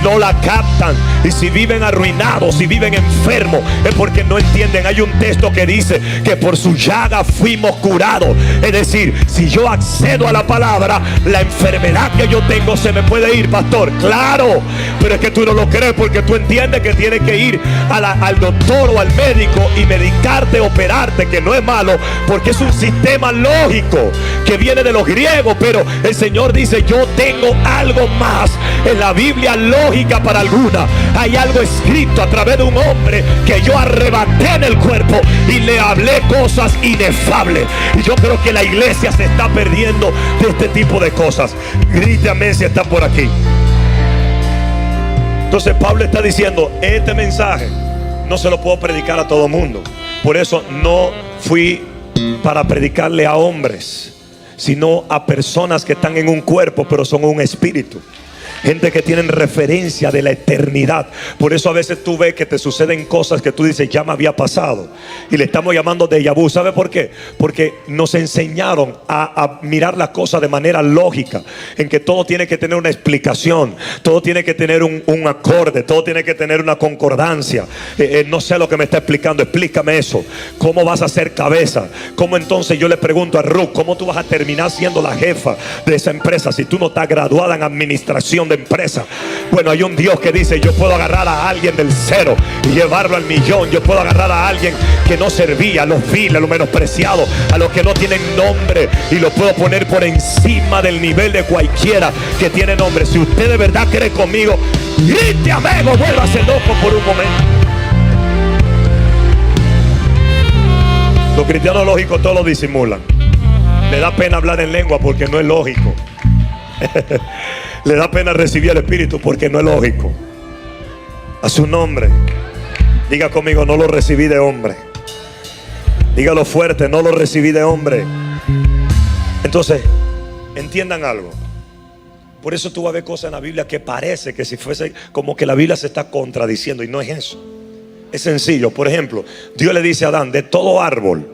No la captan, y si viven arruinados, si viven enfermos, es porque no entienden. Hay un texto que dice que por su llaga fuimos curados. Es decir, si yo accedo a la palabra, la enfermedad que yo tengo se me puede ir, pastor. Claro, pero es que tú no lo crees, porque tú entiendes que tienes que ir al doctor o al médico y medicarte, operarte, que no es malo, porque es un sistema lógico que viene de los griegos. Pero el Señor dice, yo tengo algo más. En la Biblia lógica para alguna, hay algo escrito a través de un hombre que yo arrebaté en el cuerpo y le hablé cosas inefables. Y yo creo que la iglesia se está perdiendo de este tipo de cosas. Grítame si está por aquí. Entonces Pablo está diciendo, este mensaje no se lo puedo predicar a todo mundo. Por eso no fui para predicarle a hombres, sino a personas que están en un cuerpo pero son un espíritu. Gente que tienen referencia de la eternidad. Por eso a veces tú ves que te suceden cosas que tú dices, ya me había pasado. Y le estamos llamando déjà vu. ¿Sabe por qué? Porque nos enseñaron a mirar las cosas de manera lógica, en que todo tiene que tener una explicación, todo tiene que tener un acorde, todo tiene que tener una concordancia. No sé lo que me está explicando, explícame eso. ¿Cómo vas a ser cabeza? ¿Cómo entonces yo le pregunto a Ruth, cómo tú vas a terminar siendo la jefa de esa empresa si tú no estás graduada en administración de empresa? Bueno, hay un Dios que dice, yo puedo agarrar a alguien del cero y llevarlo al millón. Yo puedo agarrar a alguien que no servía, a los viles, a los menospreciados, a los que no tienen nombre, y lo puedo poner por encima del nivel de cualquiera que tiene nombre. Si usted de verdad cree conmigo, grite amén o vuélvase loco por un momento. Los cristianos lógicos todos lo disimulan. Le da pena hablar en lengua porque no es lógico. Le da pena recibir el Espíritu porque no es lógico. A su nombre. Diga conmigo, no lo recibí de hombre. Dígalo fuerte, no lo recibí de hombre. Entonces, entiendan algo. Por eso tú vas a ver cosas en la Biblia que parece que si fuese como que la Biblia se está contradiciendo, y no es eso. Es sencillo. Por ejemplo, Dios le dice a Adán, de todo árbol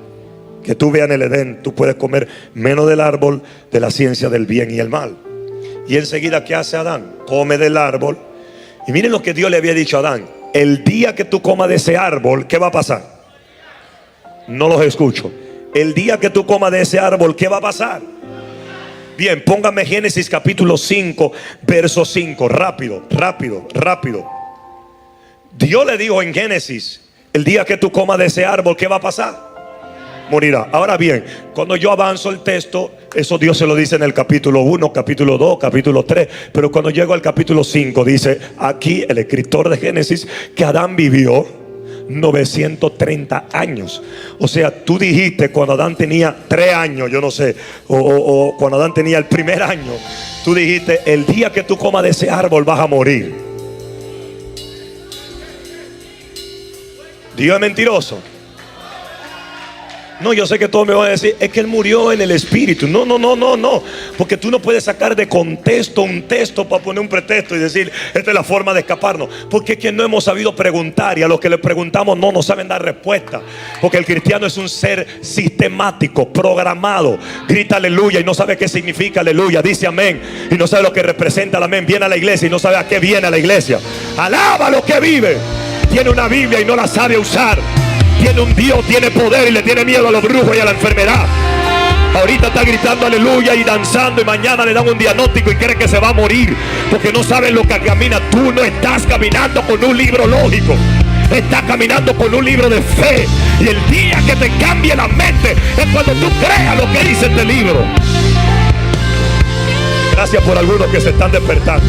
que tú veas en el Edén, tú puedes comer, menos del árbol de la ciencia del bien y el mal. Y enseguida, ¿qué hace Adán? Come del árbol. Y miren lo que Dios le había dicho a Adán: el día que tú comas de ese árbol, ¿qué va a pasar? No los escucho. El día que tú comas de ese árbol, ¿qué va a pasar? Bien, póngame Génesis capítulo 5, verso 5. Rápido, rápido, rápido. Dios le dijo en Génesis, el día que tú comas de ese árbol, ¿qué va a pasar? Morirá. Ahora bien, cuando yo avanzo el texto, eso Dios se lo dice en el capítulo 1, capítulo 2, capítulo 3. Pero cuando llego al capítulo 5, dice aquí el escritor de Génesis que Adán vivió 930 años. O sea, tú dijiste cuando Adán tenía 3 años, yo no sé, o cuando Adán tenía el primer año, tú dijiste, el día que tú comas de ese árbol vas a morir. Dios es mentiroso. No, yo sé que todos me van a decir, es que él murió en el espíritu. No, no, no, no, no. Porque tú no puedes sacar de contexto un texto para poner un pretexto y decir, esta es la forma de escaparnos. Porque es que no hemos sabido preguntar, y a los que le preguntamos no nos saben dar respuesta. Porque el cristiano es un ser sistemático, programado. Grita aleluya y no sabe qué significa aleluya. Dice amén y no sabe lo que representa el amén. Viene a la iglesia y no sabe a qué viene a la iglesia. Alaba lo que vive. Tiene una Biblia y no la sabe usar. Tiene un Dios, tiene poder y le tiene miedo a los brujos y a la enfermedad. Ahorita está gritando aleluya y danzando, y mañana le dan un diagnóstico y cree que se va a morir porque no saben lo que camina. Tú no estás caminando con un libro lógico, estás caminando con un libro de fe. Y el día que te cambie la mente es cuando tú creas lo que dice este libro. Gracias por algunos que se están despertando.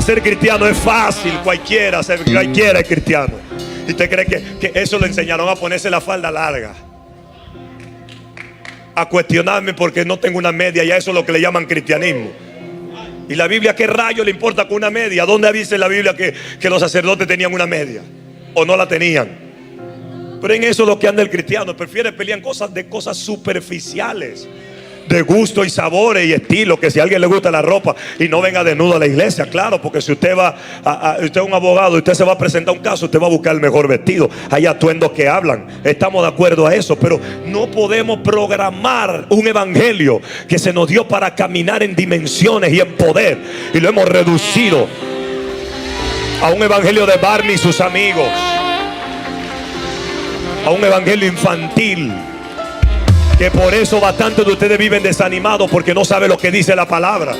Ser cristiano es fácil, cualquiera es cristiano. Y usted cree que eso le enseñaron a ponerse la falda larga, a cuestionarme porque no tengo una media, y a eso es lo que le llaman cristianismo. Y la Biblia, ¿qué rayo le importa con una media? ¿Dónde dice la Biblia que los sacerdotes tenían una media o no la tenían? Pero en eso es lo que anda el cristiano. Prefiere pelear cosas superficiales, de gusto y sabores y estilo. Que si a alguien le gusta la ropa y no venga desnudo a la iglesia, claro, porque si usted va usted es un abogado y usted se va a presentar un caso, usted va a buscar el mejor vestido. Hay atuendos que hablan, estamos de acuerdo a eso, pero no podemos programar un evangelio que se nos dio para caminar en dimensiones y en poder, y lo hemos reducido a un evangelio de Barney y sus amigos, a un evangelio infantil. Que por eso bastantes de ustedes viven desanimados, porque no saben lo que dice la palabra.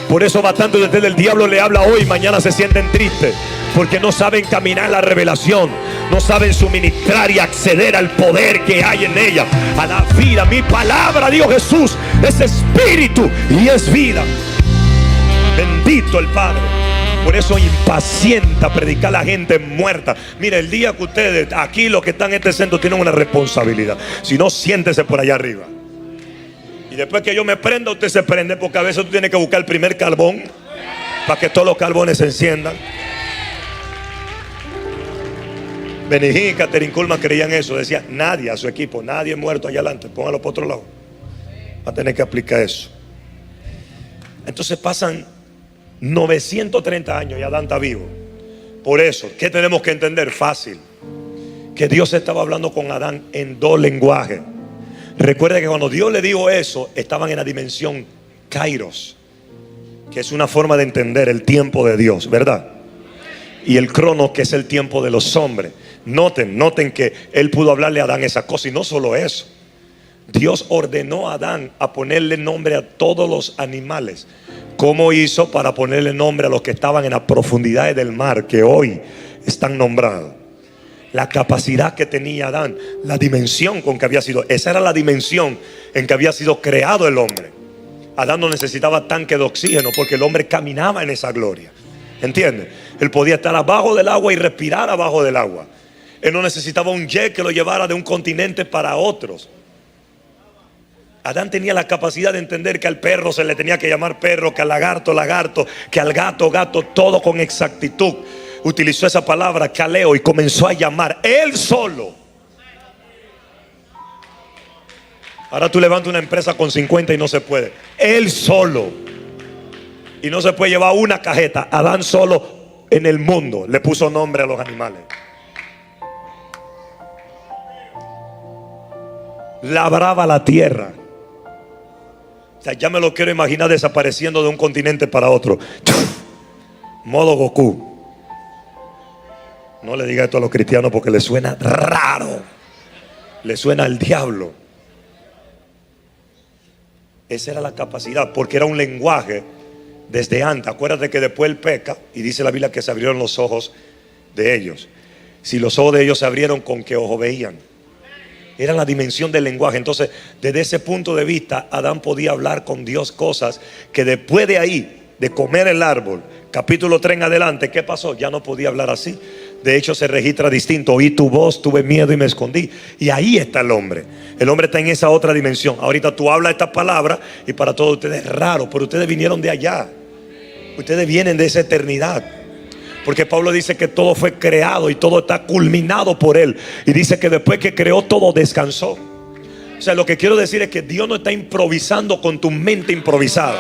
Por eso bastantes de ustedes el diablo le habla hoy, mañana se sienten tristes, porque no saben caminar la revelación, no saben suministrar y acceder al poder que hay en ella, a la vida. Mi palabra, dijo Jesús, es espíritu y es vida. Bendito el Padre. Por eso impacienta predicar a la gente muerta. Mire, el día que ustedes, aquí los que están en este centro, tienen una responsabilidad. Si no, siéntese por allá arriba. Y después que yo me prenda, usted se prende, porque a veces tú tienes que buscar el primer carbón para que todos los carbones se enciendan. Benny Hinn y Kathryn Kuhlman creían eso. Decía, nadie a su equipo, nadie muerto allá adelante, póngalo por otro lado. Va a tener que aplicar eso. Entonces pasan 930 años y Adán está vivo. Por eso, ¿qué tenemos que entender? Fácil. Que Dios estaba hablando con Adán en dos lenguajes. Recuerde que cuando Dios le dijo eso, estaban en la dimensión Kairos, que es una forma de entender el tiempo de Dios, ¿verdad? Y el cronos, que es el tiempo de los hombres. Noten que él pudo hablarle a Adán esa cosa. Y no solo eso, Dios ordenó a Adán a ponerle nombre a todos los animales. ¿Cómo hizo para ponerle nombre a los que estaban en las profundidades del mar, que hoy están nombrados? La capacidad que tenía Adán, la dimensión con que había sido, esa era la dimensión en que había sido creado el hombre. Adán no necesitaba tanque de oxígeno porque el hombre caminaba en esa gloria. ¿Entiendes? Él podía estar abajo del agua y respirar abajo del agua. Él no necesitaba un jet que lo llevara de un continente para otros. Adán tenía la capacidad de entender que al perro se le tenía que llamar perro, que al lagarto, lagarto, que al gato, gato, todo con exactitud. Utilizó esa palabra caleo y comenzó a llamar él solo. Ahora tú levantas una empresa con 50 y no se puede. Él solo. Y no se puede llevar una cajeta. Adán solo en el mundo le puso nombre a los animales. Labraba la tierra. O sea, ya me lo quiero imaginar desapareciendo de un continente para otro. Modo Goku. No le diga esto a los cristianos porque les suena raro. Le suena al diablo. Esa era la capacidad, porque era un lenguaje desde antes. Acuérdate que después él peca y dice la Biblia que se abrieron los ojos de ellos. Si los ojos de ellos se abrieron, ¿con qué ojo veían? Era la dimensión del lenguaje. Entonces, desde ese punto de vista, Adán podía hablar con Dios cosas que después de ahí, de comer el árbol, capítulo 3 en adelante, ¿qué pasó? Ya no podía hablar así. De hecho se registra distinto. Oí tu voz, tuve miedo y me escondí. Y ahí está el hombre. El hombre está en esa otra dimensión. Ahorita tú hablas estas palabras y para todos ustedes es raro, pero ustedes vinieron de allá. Ustedes vienen de esa eternidad. Porque Pablo dice que todo fue creado y todo está culminado por él. Y dice que después que creó todo descansó. O sea, lo que quiero decir es que Dios no está improvisando con tu mente improvisada.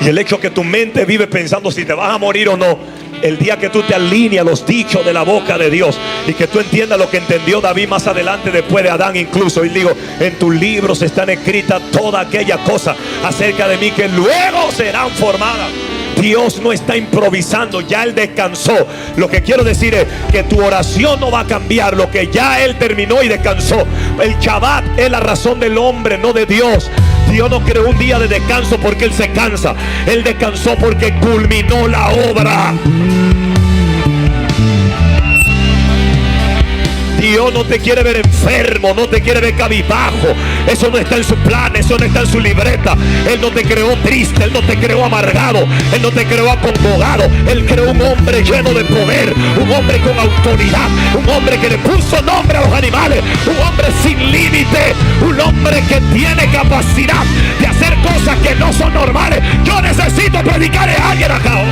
Y el hecho que tu mente vive pensando si te vas a morir o no, el día que tú te alineas a los dichos de la boca de Dios y que tú entiendas lo que entendió David más adelante después de Adán incluso, y digo, en tus libros están escritas toda aquella cosa acerca de mí que luego serán formadas. Dios no está improvisando, ya Él descansó. Lo que quiero decir es que tu oración no va a cambiar, lo que ya Él terminó y descansó. El Shabbat es la razón del hombre, no de Dios. Dios no creó un día de descanso porque Él se cansa. Él descansó porque culminó la obra. Dios no te quiere ver enfermo, no te quiere ver cabizbajo. Eso no está en su plan, eso no está en su libreta. Él no te creó triste, Él no te creó amargado, Él no te creó acongojado. Él creó un hombre lleno de poder, un hombre con autoridad, un hombre que le puso nombre a los animales, un hombre sin límite, un hombre que tiene capacidad de hacer cosas que no son normales. Yo necesito predicarle a alguien acá hoy.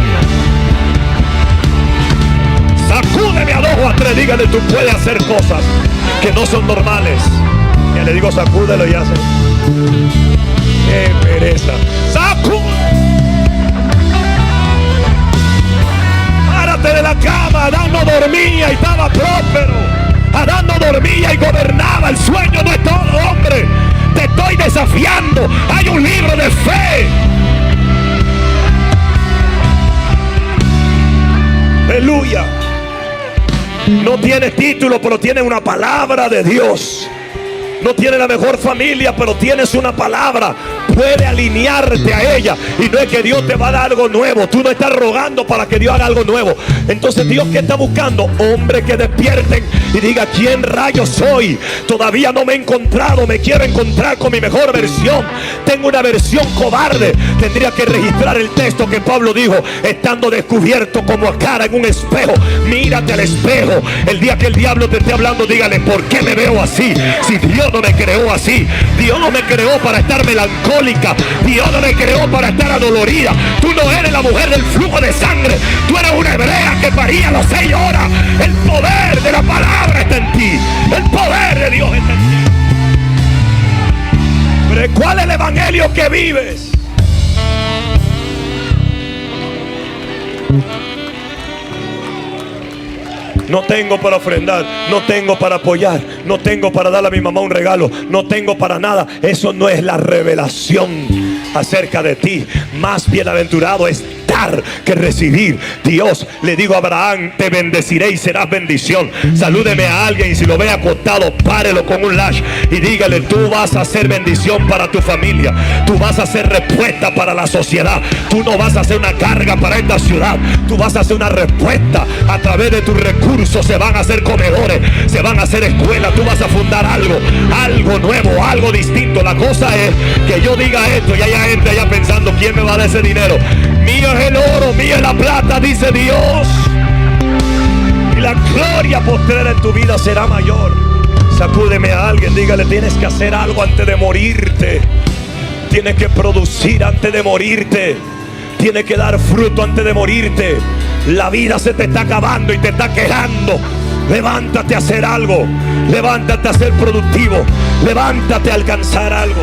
Sacúdeme a 2 o a 3, dígale, tú puedes hacer cosas que no son normales. Ya le digo, sacúdelo y hace. Qué pereza. Sacúdelo. Párate de la cama. Adán no dormía y estaba próspero. Adán no dormía y gobernaba. El sueño no es todo, hombre. Te estoy desafiando. Hay un libro de fe. Aleluya. No tienes título, pero tienes una palabra de Dios. No tienes la mejor familia, pero tienes una palabra. puede alinearte a ella. Y no es que Dios te va a dar algo nuevo. Tú no estás rogando para que Dios haga algo nuevo. Entonces Dios, ¿qué está buscando? Hombres que despierten y diga: ¿quién rayos soy? Todavía no me he encontrado, me quiero encontrar con mi mejor versión. Tengo una versión cobarde. Tendría que registrar el texto que Pablo dijo: estando descubierto como a cara en un espejo. Mírate al espejo. El día que el diablo te esté hablando, dígale: ¿por qué me veo así? Si Dios no me creó así. Dios no me creó para estar melancólica. Dios no me creó para estar adolorida. Tú no eres la mujer del flujo de sangre. Tú eres una hebrea que paría a las 6 horas. El poder de la palabra está en ti. El poder de Dios está en ti. Pero ¿cuál es el evangelio que vives? No tengo para ofrendar, no tengo para apoyar, no tengo para darle a mi mamá un regalo, no tengo para nada. Eso no es la revelación acerca de ti. Más bienaventurado es dar que recibir. Dios le digo a Abraham: te bendeciré y serás bendición. Salúdeme a alguien y si lo ve acostado, párelo con un lash y dígale: tú vas a ser bendición para tu familia. Tú vas a ser respuesta para la sociedad. Tú no vas a ser una carga para esta ciudad. Tú vas a ser una respuesta. A través de tus recursos se van a hacer comedores, se van a hacer escuelas. Tú vas a fundar algo nuevo, algo distinto. La cosa es que yo diga esto y haya gente allá pensando: ¿quién me va a dar ese dinero? Mío es el oro, mío es la plata, dice Dios. Y la gloria postrera en tu vida será mayor. Sacúdeme a alguien, dígale: tienes que hacer algo antes de morirte. Tienes que producir antes de morirte. Tienes que dar fruto antes de morirte. La vida se te está acabando y te está quejando. Levántate a hacer algo. Levántate a ser productivo. Levántate a alcanzar algo.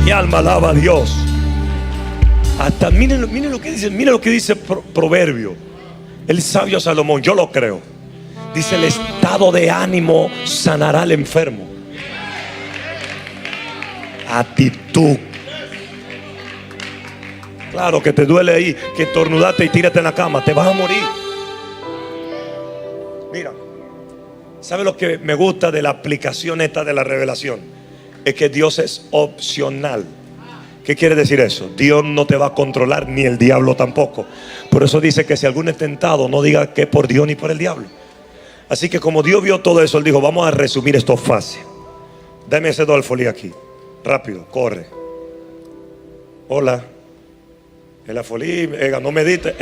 Mi alma alaba a Dios. Hasta miren lo que dice Proverbio. El sabio Salomón, yo lo creo. Dice: el estado de ánimo sanará al enfermo. Actitud. Claro que te duele ahí, que estornudaste y tírate en la cama, te vas a morir. Mira, ¿sabe lo que me gusta de la aplicación esta de la revelación? Es que Dios es opcional. ¿Qué quiere decir eso? Dios no te va a controlar, ni el diablo tampoco. Por eso dice que si alguno es tentado, no diga que es por Dios ni por el diablo. Así que como Dios vio todo eso, Él dijo: vamos a resumir esto fácil. Dame ese Dolfolí aquí. Rápido, corre. Hola. El afolí, no medite.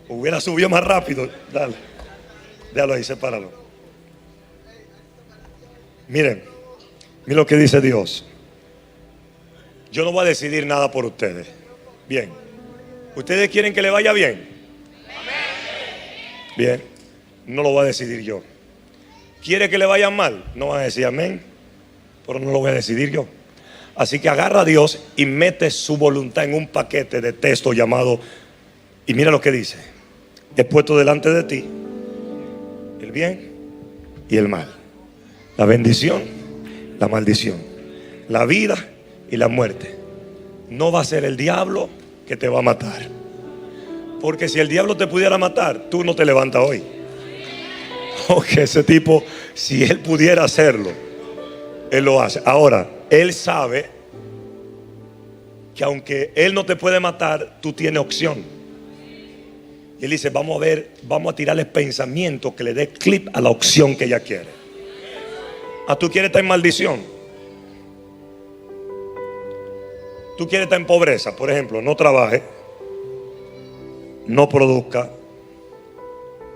Hubiera subido más rápido. Dale. Déjalo ahí, sepáralo. Miren lo que dice Dios. Yo no voy a decidir nada por ustedes. Bien. ¿Ustedes quieren que le vaya bien? Bien. No lo voy a decidir yo. ¿Quiere que le vaya mal? No va a decir amén. Pero no lo voy a decidir yo. Así que agarra a Dios y mete su voluntad en un paquete de texto llamado, y mira lo que dice: he puesto delante de ti el bien y el mal, la bendición, la maldición, la vida y la muerte. No va a ser el diablo que te va a matar, porque si el diablo te pudiera matar, tú no te levantas hoy. Porque ese tipo, si él pudiera hacerlo, él lo hace. Ahora, Él sabe que aunque Él no te puede matar, tú tienes opción. Y Él dice: vamos a ver, vamos a tirarle pensamiento que le dé clip a la opción que ella quiere. Tú quieres estar en maldición. Tú quieres estar en pobreza, por ejemplo: no trabaje, no produzca,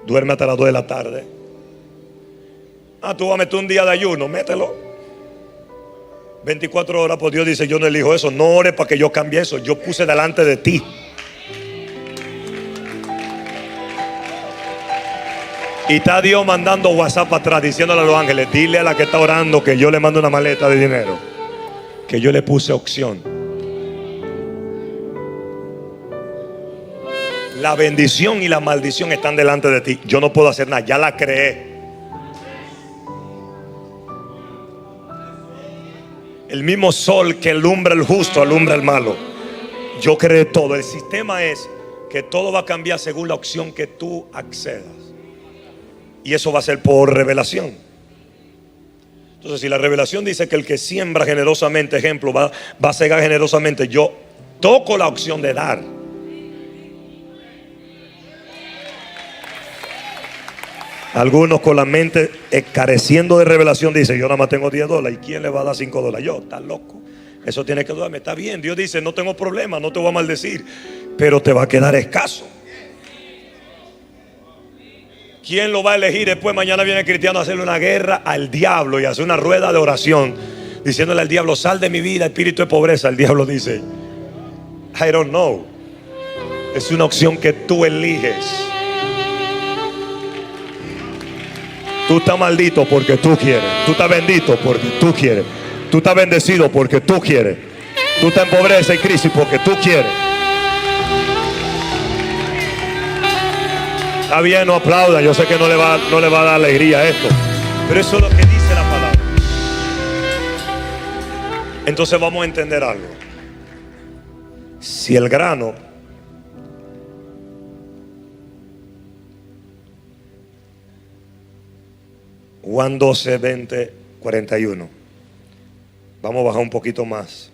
duerme hasta las 2 de la tarde. Tú vas a meter un día de ayuno, mételo. 24 horas, pues Dios dice: yo no elijo eso. No ores para que yo cambie eso. Yo puse delante de ti. Y está Dios mandando WhatsApp atrás, diciéndole a los ángeles: dile a la que está orando que yo le mando una maleta de dinero, que yo le puse opción. La bendición y la maldición están delante de ti. Yo no puedo hacer nada, ya la creé. El mismo sol que alumbra el justo, alumbra el malo. Yo creé todo. El sistema es que todo va a cambiar según la opción que tú accedas. Y eso va a ser por revelación. Entonces, si la revelación dice que el que siembra generosamente, ejemplo, va a segar generosamente, yo toco la opción de dar. Algunos con la mente careciendo de revelación dicen: yo nada más tengo $10. ¿Y quién le va a dar $5? Yo, estás loco. Eso tiene que darme. Está bien, Dios dice: no tengo problema, no te voy a maldecir, pero te va a quedar escaso. ¿Quién lo va a elegir? Después mañana viene el cristiano a hacerle una guerra al diablo y hacer una rueda de oración diciéndole al diablo: sal de mi vida, espíritu de pobreza. El diablo dice: I don't know. Es una opción que tú eliges. Tú estás maldito porque tú quieres. Tú estás bendito porque tú quieres. Tú estás bendecido porque tú quieres. Tú estás en pobreza y crisis porque tú quieres. Está bien, no aplaudan. Yo sé que no le va a dar alegría a esto, pero eso es lo que dice la palabra. Entonces vamos a entender algo. Si el grano Juan 12, 20, 41. Vamos a bajar un poquito más.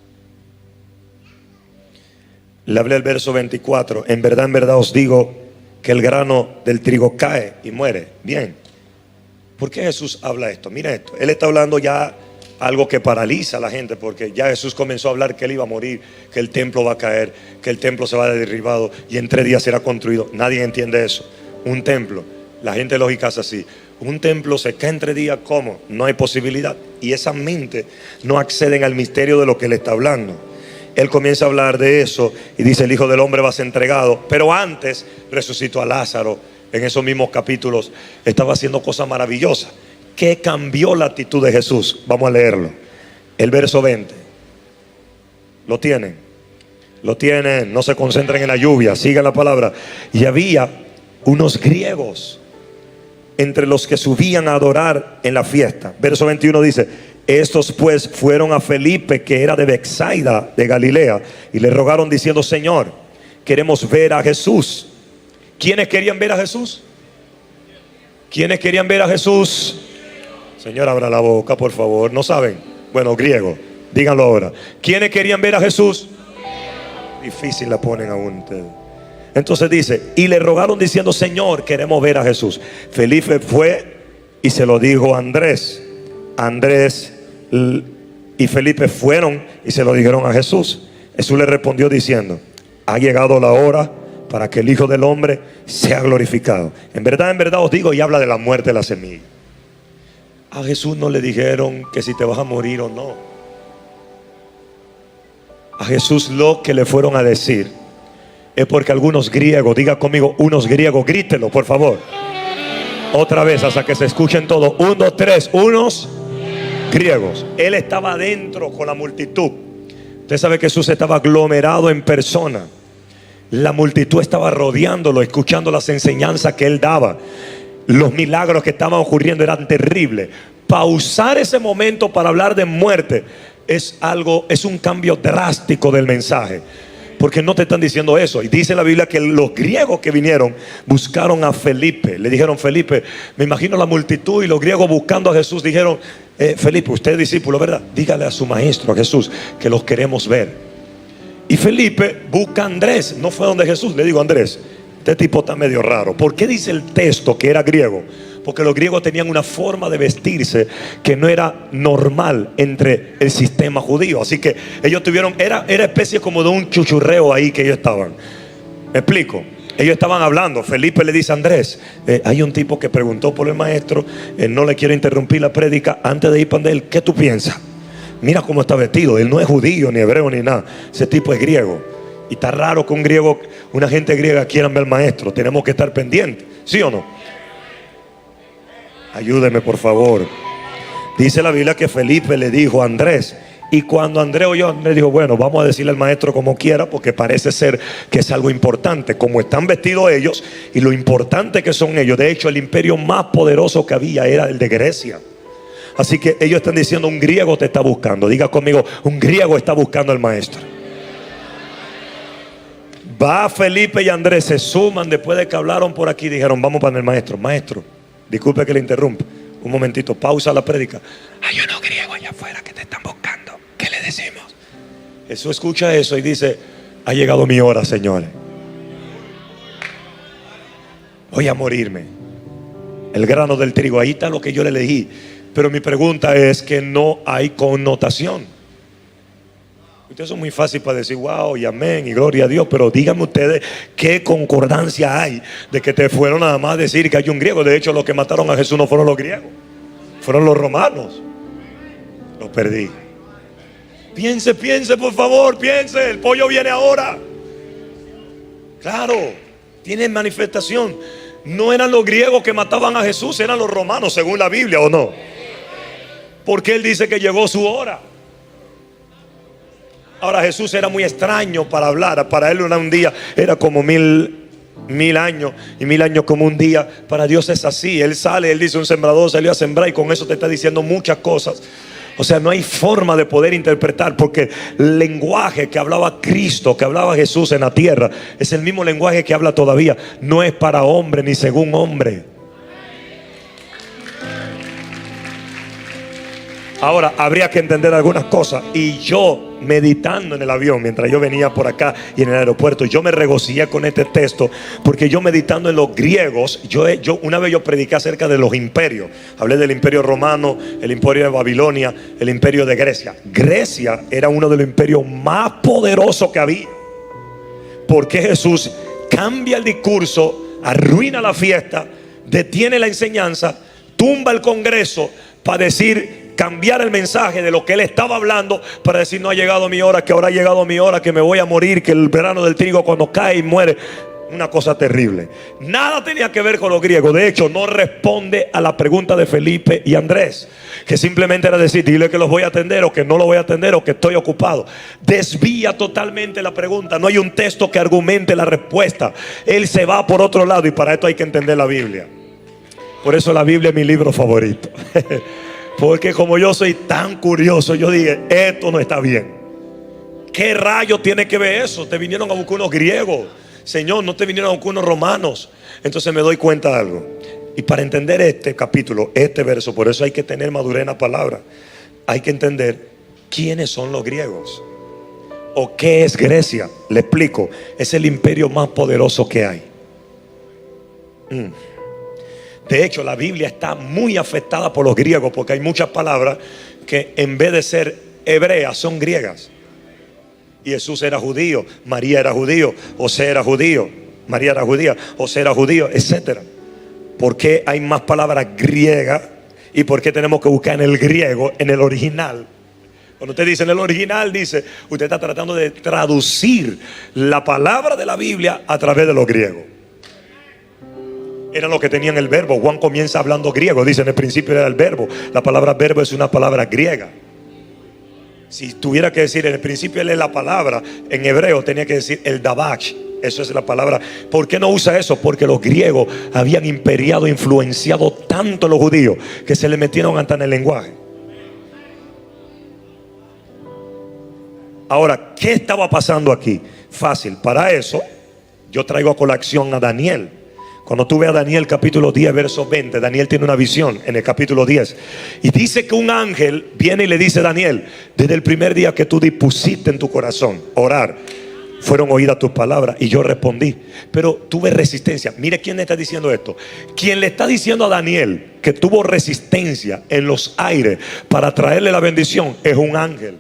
Le hablé el verso 24. En verdad os digo que el grano del trigo cae y muere. Bien. ¿Por qué Jesús habla esto? Mira esto. Él está hablando ya algo que paraliza a la gente, porque ya Jesús comenzó a hablar que él iba a morir, que el templo va a caer, que el templo se va a derribado y en 3 días será construido. Nadie entiende eso. Un templo, la gente lógica es así. Un templo se cae en 3 días, ¿cómo? No hay posibilidad. Y esa mente no acceden al misterio de lo que él está hablando. Él comienza a hablar de eso y dice: el Hijo del Hombre va a ser entregado. Pero antes resucitó a Lázaro. En esos mismos capítulos estaba haciendo cosas maravillosas. ¿Qué cambió la actitud de Jesús? Vamos a leerlo. El verso 20. ¿Lo tienen? Lo tienen. No se concentren en la lluvia, sigan la palabra. Y había unos griegos entre los que subían a adorar en la fiesta. Verso 21 dice: estos pues fueron a Felipe, que era de Betsaida de Galilea, y le rogaron diciendo: Señor, queremos ver a Jesús. ¿Quiénes querían ver a Jesús? ¿Quiénes querían ver a Jesús? Señor, abra la boca, por favor. ¿No saben? Bueno, griego, díganlo ahora. ¿Quiénes querían ver a Jesús? Difícil la ponen aún ustedes. Entonces dice: y le rogaron diciendo: Señor, queremos ver a Jesús. Felipe fue y se lo dijo a Andrés. Andrés y Felipe fueron y se lo dijeron a Jesús. Jesús le respondió diciendo: ha llegado la hora para que el Hijo del Hombre sea glorificado. En verdad os digo, y habla de la muerte de la semilla. A Jesús no le dijeron que si te vas a morir o no. A Jesús lo que le fueron a decir es porque algunos griegos, diga conmigo, unos griegos, grítelo por favor. Otra vez hasta que se escuchen todos. 1, 2, 3, unos griegos. Él estaba adentro con la multitud. Usted sabe que Jesús estaba aglomerado en persona. La multitud estaba rodeándolo, escuchando las enseñanzas que él daba. Los milagros que estaban ocurriendo eran terribles. Pausar ese momento para hablar de muerte es un cambio drástico del mensaje, porque no te están diciendo eso. Y dice la Biblia que los griegos que vinieron buscaron a Felipe. Le dijeron: Felipe, me imagino la multitud y los griegos buscando a Jesús. Dijeron: Felipe, usted es discípulo, ¿verdad? Dígale a su maestro, a Jesús, que los queremos ver. Y Felipe busca a Andrés. No fue donde Jesús. Le digo: Andrés, este tipo está medio raro. ¿Por qué dice el texto que era griego? Porque los griegos tenían una forma de vestirse que no era normal entre el sistema judío. Así que ellos tuvieron, era especie como de un chuchurreo ahí que ellos estaban. ¿Me explico? Ellos estaban hablando. Felipe le dice a Andrés: hay un tipo que preguntó por el maestro, no le quiero interrumpir la prédica. Antes de ir para él, ¿qué tú piensas? Mira cómo está vestido. Él no es judío, ni hebreo, ni nada. Ese tipo es griego. Y está raro que un griego, una gente griega quieran ver al maestro. Tenemos que estar pendientes, ¿sí o no? Ayúdeme por favor. Dice la Biblia que Felipe le dijo a Andrés. Y cuando Andrés oyó, Andrés dijo: bueno, vamos a decirle al maestro como quiera, porque parece ser que es algo importante. Como están vestidos ellos y lo importante que son ellos. De hecho, el imperio más poderoso que había era el de Grecia. Así que ellos están diciendo: un griego te está buscando. Diga conmigo: un griego está buscando al maestro. Va Felipe y Andrés, se suman después de que hablaron por aquí. Dijeron: vamos para el maestro. Maestro, disculpe que le interrumpa. Un momentito, pausa la prédica. Hay unos griegos allá afuera que te están buscando. ¿Qué le decimos? Jesús escucha eso y dice: ha llegado mi hora, señores. Voy a morirme. El grano del trigo, ahí está lo que yo le leí. Pero mi pregunta es que no hay connotación. Ustedes son muy fácil para decir wow y amén y gloria a Dios, pero díganme ustedes qué concordancia hay de que te fueron nada más a decir que hay un griego. De hecho, los que mataron a Jesús no fueron los griegos, fueron los romanos. Los perdí. Piense, por favor, piense. El pollo viene ahora. Claro, tiene manifestación. No eran los griegos que mataban a Jesús, eran los romanos, según la Biblia, ¿o no? Porque Él dice que llegó su hora. Ahora, Jesús era muy extraño para hablar. Para Él un día era como mil años, y 1000 años como un día. Para Dios es así. Él sale, Él dice: un sembrador salió a sembrar, y con eso te está diciendo muchas cosas. O sea, no hay forma de poder interpretar, porque el lenguaje que hablaba Cristo, que hablaba Jesús en la tierra, es el mismo lenguaje que habla todavía. No es para hombre ni según hombre. Ahora, habría que entender algunas cosas. Y yo, meditando en el avión, mientras yo venía por acá y en el aeropuerto, yo me regocijé con este texto, porque yo, meditando en los griegos, yo una vez yo prediqué acerca de los imperios. Hablé del imperio romano, el imperio de Babilonia, el imperio de Grecia. Grecia era uno de los imperios más poderosos que había, porque Jesús cambia el discurso, arruina la fiesta, detiene la enseñanza, tumba el congreso para decir, cambiar el mensaje de lo que Él estaba hablando, para decir: no ha llegado mi hora, que ahora ha llegado mi hora, que me voy a morir, que el grano del trigo cuando cae y muere. Una cosa terrible. Nada tenía que ver con los griegos. De hecho, no responde a la pregunta de Felipe y Andrés, que simplemente era decir: dile que los voy a atender, o que no los voy a atender, o que estoy ocupado. Desvía totalmente la pregunta. No hay un texto que argumente la respuesta. Él se va por otro lado, y para esto hay que entender la Biblia. Por eso la Biblia es mi libro favorito. Porque como yo soy tan curioso, yo dije: esto no está bien. ¿Qué rayos tiene que ver eso? Te vinieron a buscar unos griegos, Señor, no te vinieron a buscar unos romanos. Entonces me doy cuenta de algo. Y para entender este capítulo, este verso, por eso hay que tener madurez en la palabra. Hay que entender quiénes son los griegos, o qué es Grecia. Le explico: es el imperio más poderoso que hay. De hecho, la Biblia está muy afectada por los griegos, porque hay muchas palabras que en vez de ser hebreas son griegas. Y Jesús era judío, María era judío, José era judío, María era judía, José era judío, etc. ¿Por qué hay más palabras griegas? ¿Y por qué tenemos que buscar en el griego, en el original? Cuando usted dice en el original, dice, usted está tratando de traducir la palabra de la Biblia a través de los griegos. Eran los que tenían el verbo. Juan comienza hablando griego. Dice: en el principio era el verbo. La palabra verbo es una palabra griega. Si tuviera que decir en el principio él es la palabra, en hebreo tenía que decir el dabach. Eso es la palabra. ¿Por qué no usa eso? Porque los griegos habían imperiado, influenciado tanto a los judíos, que se le metieron hasta en el lenguaje. Ahora, ¿qué estaba pasando aquí? Fácil. Para eso yo traigo a colación a Daniel. Cuando tú veas Daniel capítulo 10 verso 20, Daniel tiene una visión en el capítulo 10, y dice que un ángel viene y le dice: Daniel, desde el primer día que tú dispusiste en tu corazón orar, fueron oídas tus palabras, y yo respondí, pero tuve resistencia. Mire quién le está diciendo esto. Quien le está diciendo a Daniel que tuvo resistencia en los aires para traerle la bendición es un ángel.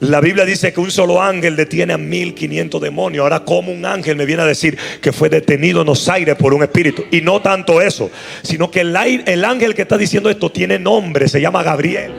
La Biblia dice que un solo ángel detiene a 1500 demonios. Ahora, ¿cómo un ángel me viene a decir que fue detenido en los aires por un espíritu? Y no tanto eso, sino que el ángel que está diciendo esto tiene nombre, se llama Gabriel.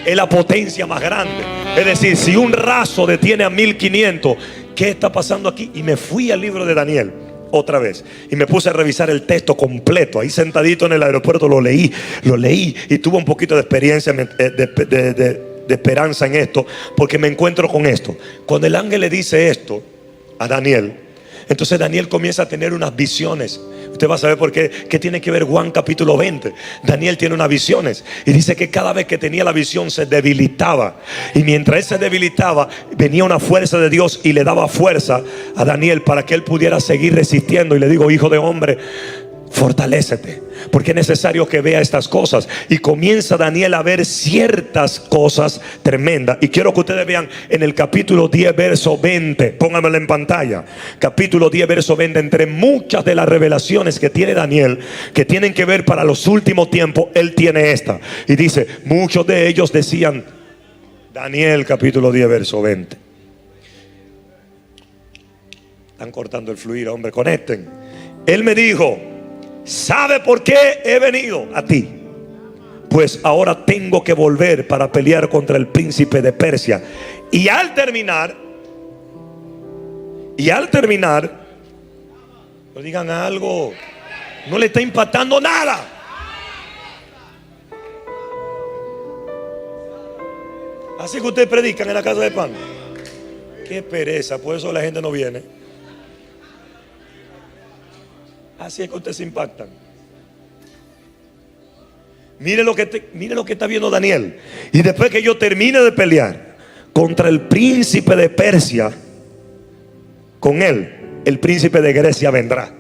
Es la potencia más grande. Es decir, si un raso detiene a 1500, ¿qué está pasando aquí? Y me fui al libro de Daniel otra vez y me puse a revisar el texto completo. Ahí sentadito en el aeropuerto lo leí y tuve un poquito de experiencia de esperanza en esto, porque me encuentro con esto. Cuando el ángel le dice esto a Daniel, entonces Daniel comienza a tener unas visiones. Usted va a saber por qué. ¿Qué tiene que ver Juan capítulo 20? Daniel tiene unas visiones y dice que cada vez que tenía la visión se debilitaba, y mientras él se debilitaba venía una fuerza de Dios y le daba fuerza a Daniel para que él pudiera seguir resistiendo. Y le digo: hijo de hombre, fortalécete, porque es necesario que vea estas cosas. Y comienza Daniel a ver ciertas cosas tremendas. Y quiero que ustedes vean en el capítulo 10 verso 20. Pónganmelo en pantalla. Capítulo 10 verso 20. Entre muchas de las revelaciones que tiene Daniel, que tienen que ver para los últimos tiempos, él tiene esta. Y dice, muchos de ellos decían, Daniel capítulo 10 verso 20. Están cortando el fluido, hombre, conecten. Él me dijo, ¿sabe por qué he venido a ti? Pues ahora tengo que volver para pelear contra el príncipe de Persia. Y al terminar, no digan algo, no le está impactando nada. Así que ustedes predican en la casa de pan. Qué pereza, por eso la gente no viene. Así es que ustedes se impactan. Mire lo que está viendo Daniel. Y después que yo termine de pelear contra el príncipe de Persia, con él el príncipe de Grecia vendrá.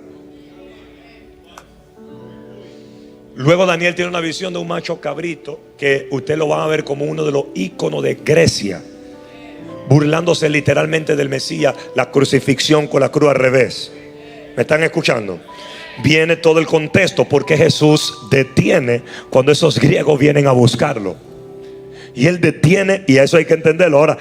Luego Daniel tiene una visión de un macho cabrito, que usted lo van a ver como uno de los íconos de Grecia, burlándose literalmente del Mesías, la crucifixión con la cruz al revés. ¿Me están escuchando? Viene todo el contexto, porque Jesús detiene cuando esos griegos vienen a buscarlo. Y él detiene, y eso hay que entenderlo. Ahora,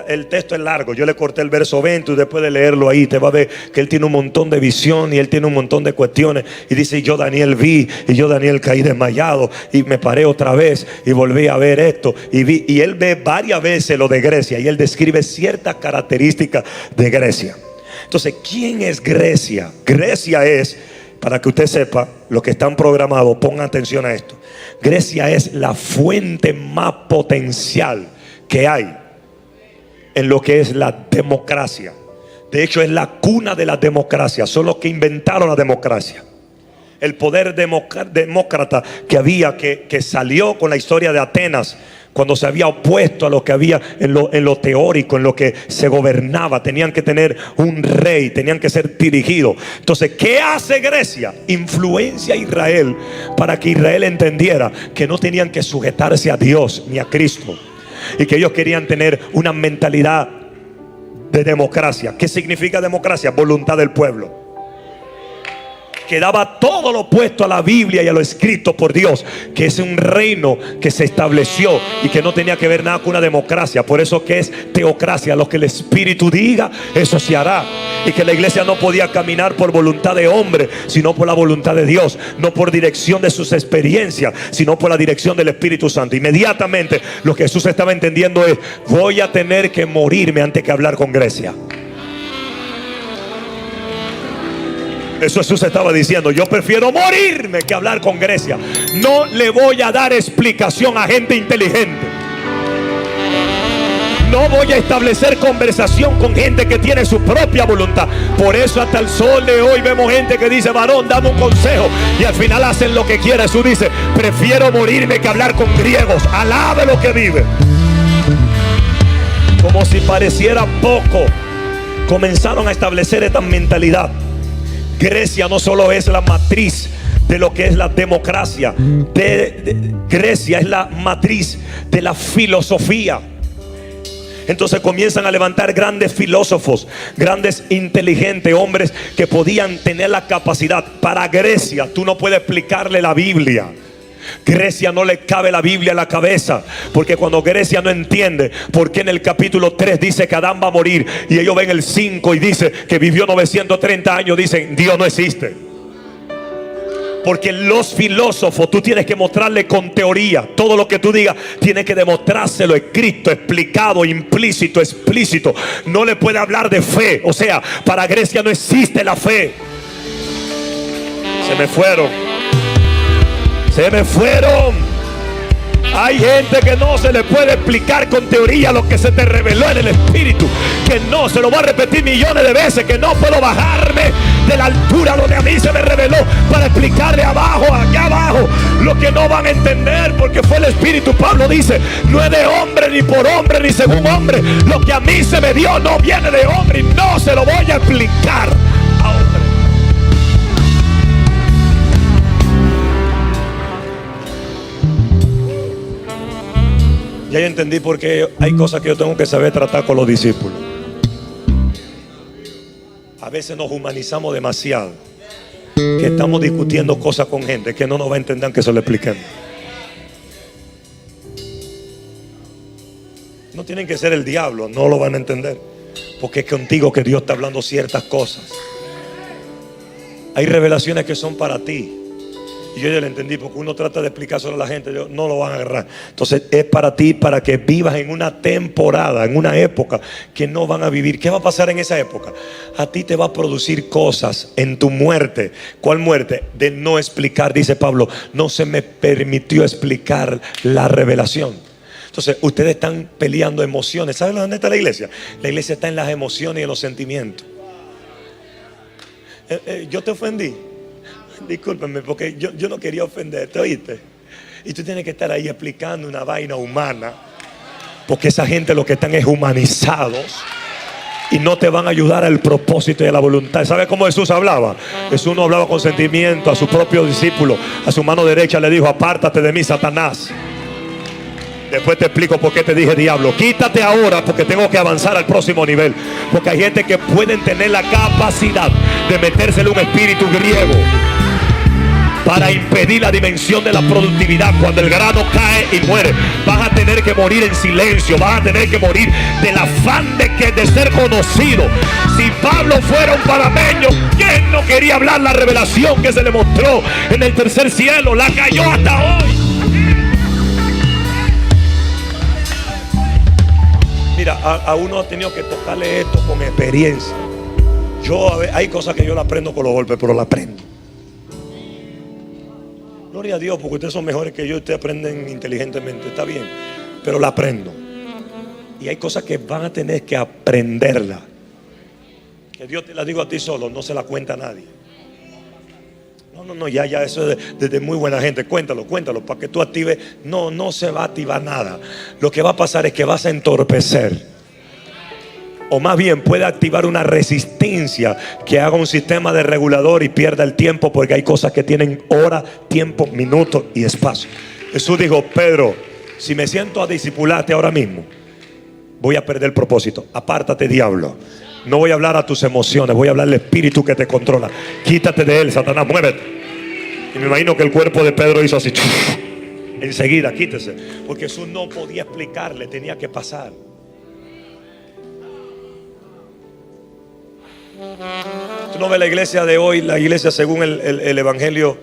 el texto es largo. Yo le corté el verso 20 y después de leerlo ahí, te va a ver que él tiene un montón de visión y él tiene un montón de cuestiones. Y dice, yo Daniel vi, y yo Daniel caí desmayado y me paré otra vez y volví a ver esto. Y vi, y él ve varias veces lo de Grecia y él describe ciertas características de Grecia. Entonces, ¿quién es Grecia? Grecia es, para que usted sepa, lo que están programados, pongan atención a esto. Grecia es la fuente más potencial que hay en lo que es la democracia. De hecho, es la cuna de la democracia. Son los que inventaron la democracia. El poder demócrata que había, que salió con la historia de Atenas, cuando se había opuesto a lo que había en lo teórico, en lo que se gobernaba. Tenían que tener un rey, tenían que ser dirigidos. Entonces, ¿qué hace Grecia? Influencia a Israel para que Israel entendiera que no tenían que sujetarse a Dios ni a Cristo, y que ellos querían tener una mentalidad de democracia. ¿Qué significa democracia? Voluntad del pueblo. Que daba todo lo opuesto a la Biblia y a lo escrito por Dios, que es un reino que se estableció y que no tenía que ver nada con una democracia. Por eso que es teocracia. Lo que el Espíritu diga, eso se hará. Y que la iglesia no podía caminar por voluntad de hombre, sino por la voluntad de Dios. No por dirección de sus experiencias, sino por la dirección del Espíritu Santo. Inmediatamente lo que Jesús estaba entendiendo es, voy a tener que morirme antes que hablar con Grecia. Eso Jesús estaba diciendo, yo prefiero morirme que hablar con Grecia. No le voy a dar explicación a gente inteligente. No voy a establecer conversación con gente que tiene su propia voluntad. Por eso hasta el sol de hoy vemos gente que dice, varón, dame un consejo, y al final hacen lo que quiere. Jesús dice, prefiero morirme que hablar con griegos. Alabe lo que vive. Como si pareciera poco, comenzaron a establecer esta mentalidad. Grecia no solo es la matriz de lo que es la democracia, Grecia es la matriz de la filosofía. Entonces comienzan a levantar grandes filósofos, grandes inteligentes, hombres que podían tener la capacidad. Para Grecia tú no puedes explicarle la Biblia. Grecia no le cabe la Biblia en la cabeza, porque cuando Grecia no entiende por qué en el capítulo 3 dice que Adán va a morir, y ellos ven el 5 y dice que vivió 930 años, dicen Dios no existe. Porque los filósofos tú tienes que mostrarle con teoría. Todo lo que tú digas tienes que demostrárselo escrito, explicado, implícito, explícito. No le puede hablar de fe. O sea, para Grecia no existe la fe. Se me fueron. Hay gente que no se le puede explicar con teoría lo que se te reveló en el Espíritu. Que no, se lo voy a repetir millones de veces, que no puedo bajarme de la altura donde a mí se me reveló para explicarle allá abajo, lo que no van a entender, porque fue el Espíritu. Pablo dice, no es de hombre, ni por hombre, ni según hombre. Lo que a mí se me dio no viene de hombre, y no se lo voy a explicar a hombre. Ya entendí por qué hay cosas que yo tengo que saber tratar con los discípulos. A veces nos humanizamos demasiado, que estamos discutiendo cosas con gente que no nos va a entender aunque se lo expliquemos. No tienen que ser el diablo, no lo van a entender, porque es contigo que Dios está hablando ciertas cosas. Hay revelaciones que son para ti. Y yo ya lo entendí, porque uno trata de explicar solo a la gente, no lo van a agarrar. Entonces es para ti, para que vivas en una temporada, en una época que no van a vivir. ¿Qué va a pasar en esa época? A ti te va a producir cosas en tu muerte. ¿Cuál muerte? De no explicar, dice Pablo. No se me permitió explicar la revelación. Entonces ustedes están peleando emociones. ¿Saben dónde está la iglesia? La iglesia está en las emociones y en los sentimientos. Yo te ofendí. Discúlpame, porque yo no quería ofenderte, ¿oíste? Y tú tienes que estar ahí explicando una vaina humana, porque esa gente lo que están es humanizados y no te van a ayudar al propósito y a la voluntad. ¿Sabes cómo Jesús hablaba? Jesús no hablaba con sentimiento. A su propio discípulo, a su mano derecha, le dijo: apártate de mí, Satanás. Después te explico por qué te dije diablo. Quítate ahora, porque tengo que avanzar al próximo nivel. Porque hay gente que pueden tener la capacidad de metérsele un espíritu griego para impedir la dimensión de la productividad. Cuando el grano cae y muere, vas a tener que morir en silencio. Vas a tener que morir del afán de ser conocido. Si Pablo fuera un panameño, ¿quién no quería hablar la revelación que se le mostró en el tercer cielo? La cayó hasta hoy. Mira, a uno ha tenido que tocarle esto con experiencia. Hay cosas que yo la aprendo con los golpes, pero la aprendo. Gloria a Dios, porque ustedes son mejores que yo. Ustedes aprenden inteligentemente, está bien, pero la aprendo. Y hay cosas que van a tener que aprenderla, que Dios te la digo a ti solo, no se la cuenta a nadie. No, ya, eso es de muy buena gente. Cuéntalo, para que tú actives. No se va a activar nada. Lo que va a pasar es que vas a entorpecer, o más bien puede activar una resistencia que haga un sistema de regulador y pierda el tiempo, porque hay cosas que tienen hora, tiempo, minutos y espacio. Jesús dijo: Pedro, si me siento a discipularte ahora mismo, voy a perder el propósito. Apártate, diablo. No voy a hablar a tus emociones, voy a hablar al espíritu que te controla. Quítate de él, Satanás, muévete. Y me imagino que el cuerpo de Pedro hizo así. Enseguida, quítese. Porque Jesús no podía explicarle, tenía que pasar. Tú no ves la iglesia de hoy, la iglesia según el evangelio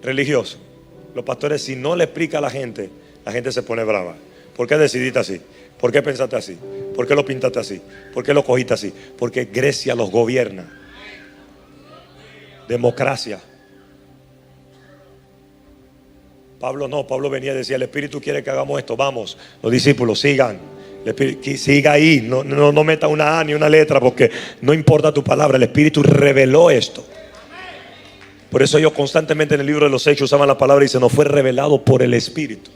religioso. Los pastores, si no le explica a la gente se pone brava. ¿Por qué decidiste así? ¿Por qué pensaste así? ¿Por qué lo pintaste así? ¿Por qué lo cogiste así? Porque Grecia los gobierna. Democracia. Pablo venía y decía: el Espíritu quiere que hagamos esto, vamos. Los discípulos, sigan. Siga ahí, no meta una A ni una letra, porque no importa tu palabra. El Espíritu reveló esto. Por eso ellos constantemente en el libro de los Hechos usaban la palabra y se nos fue revelado por el Espíritu.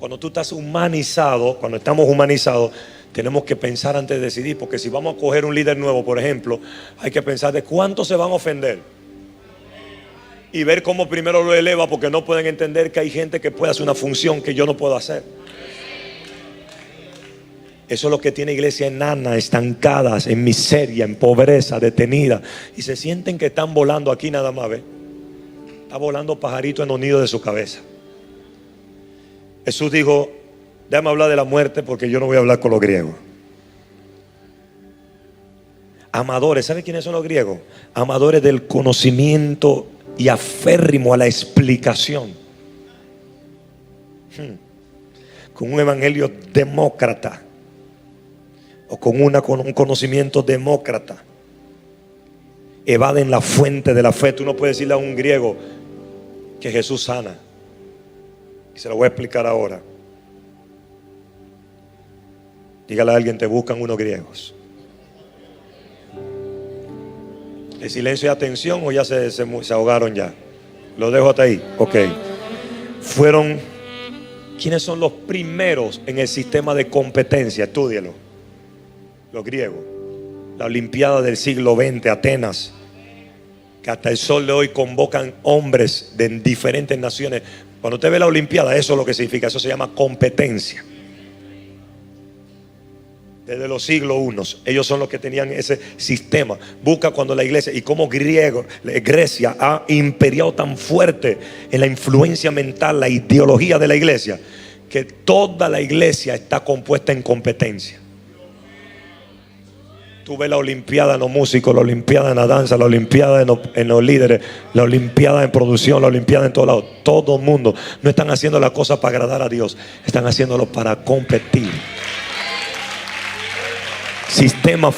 Cuando tú estás humanizado, cuando estamos humanizados, tenemos que pensar antes de decidir. Porque si vamos a coger un líder nuevo, por ejemplo, hay que pensar de cuántos se van a ofender y ver cómo primero lo eleva, porque no pueden entender que hay gente que puede hacer una función que yo no puedo hacer. Eso es lo que tiene iglesia enana, estancadas, en miseria, en pobreza, detenida, y se sienten que están volando aquí nada más. ¿Ve? Está volando pajarito en los nidos de su cabeza. Jesús dijo: déjame hablar de la muerte, porque yo no voy a hablar con los griegos. Amadores, ¿sabe quiénes son los griegos? Amadores del conocimiento y aférrimo a la explicación. Con un evangelio demócrata, o con un conocimiento demócrata, evaden la fuente de la fe. Tú no puedes decirle a un griego que Jesús sana. Y se lo voy a explicar ahora. Dígale a alguien: te buscan unos griegos. ¿El silencio y atención o ya se ahogaron ya? Lo dejo hasta ahí. Ok. ¿Quiénes son los primeros en el sistema de competencia? Estúdielo. Los griegos. La Olimpiada del siglo XX, Atenas. que hasta el sol de hoy convocan hombres de diferentes naciones. Cuando usted ve la Olimpiada, eso es lo que significa. Eso se llama competencia. Desde los siglos I, ellos son los que tenían ese sistema. Busca cuando la iglesia, y cómo Grecia ha imperiado tan fuerte en la influencia mental, la ideología de la iglesia, que toda la iglesia está compuesta en competencia. Tú ves la olimpiada en los músicos, la olimpiada en la danza, la olimpiada en los líderes, la olimpiada en producción, la olimpiada en todos lados. Todo el mundo no están haciendo las cosas para agradar a Dios, están haciéndolo para competir. Sistema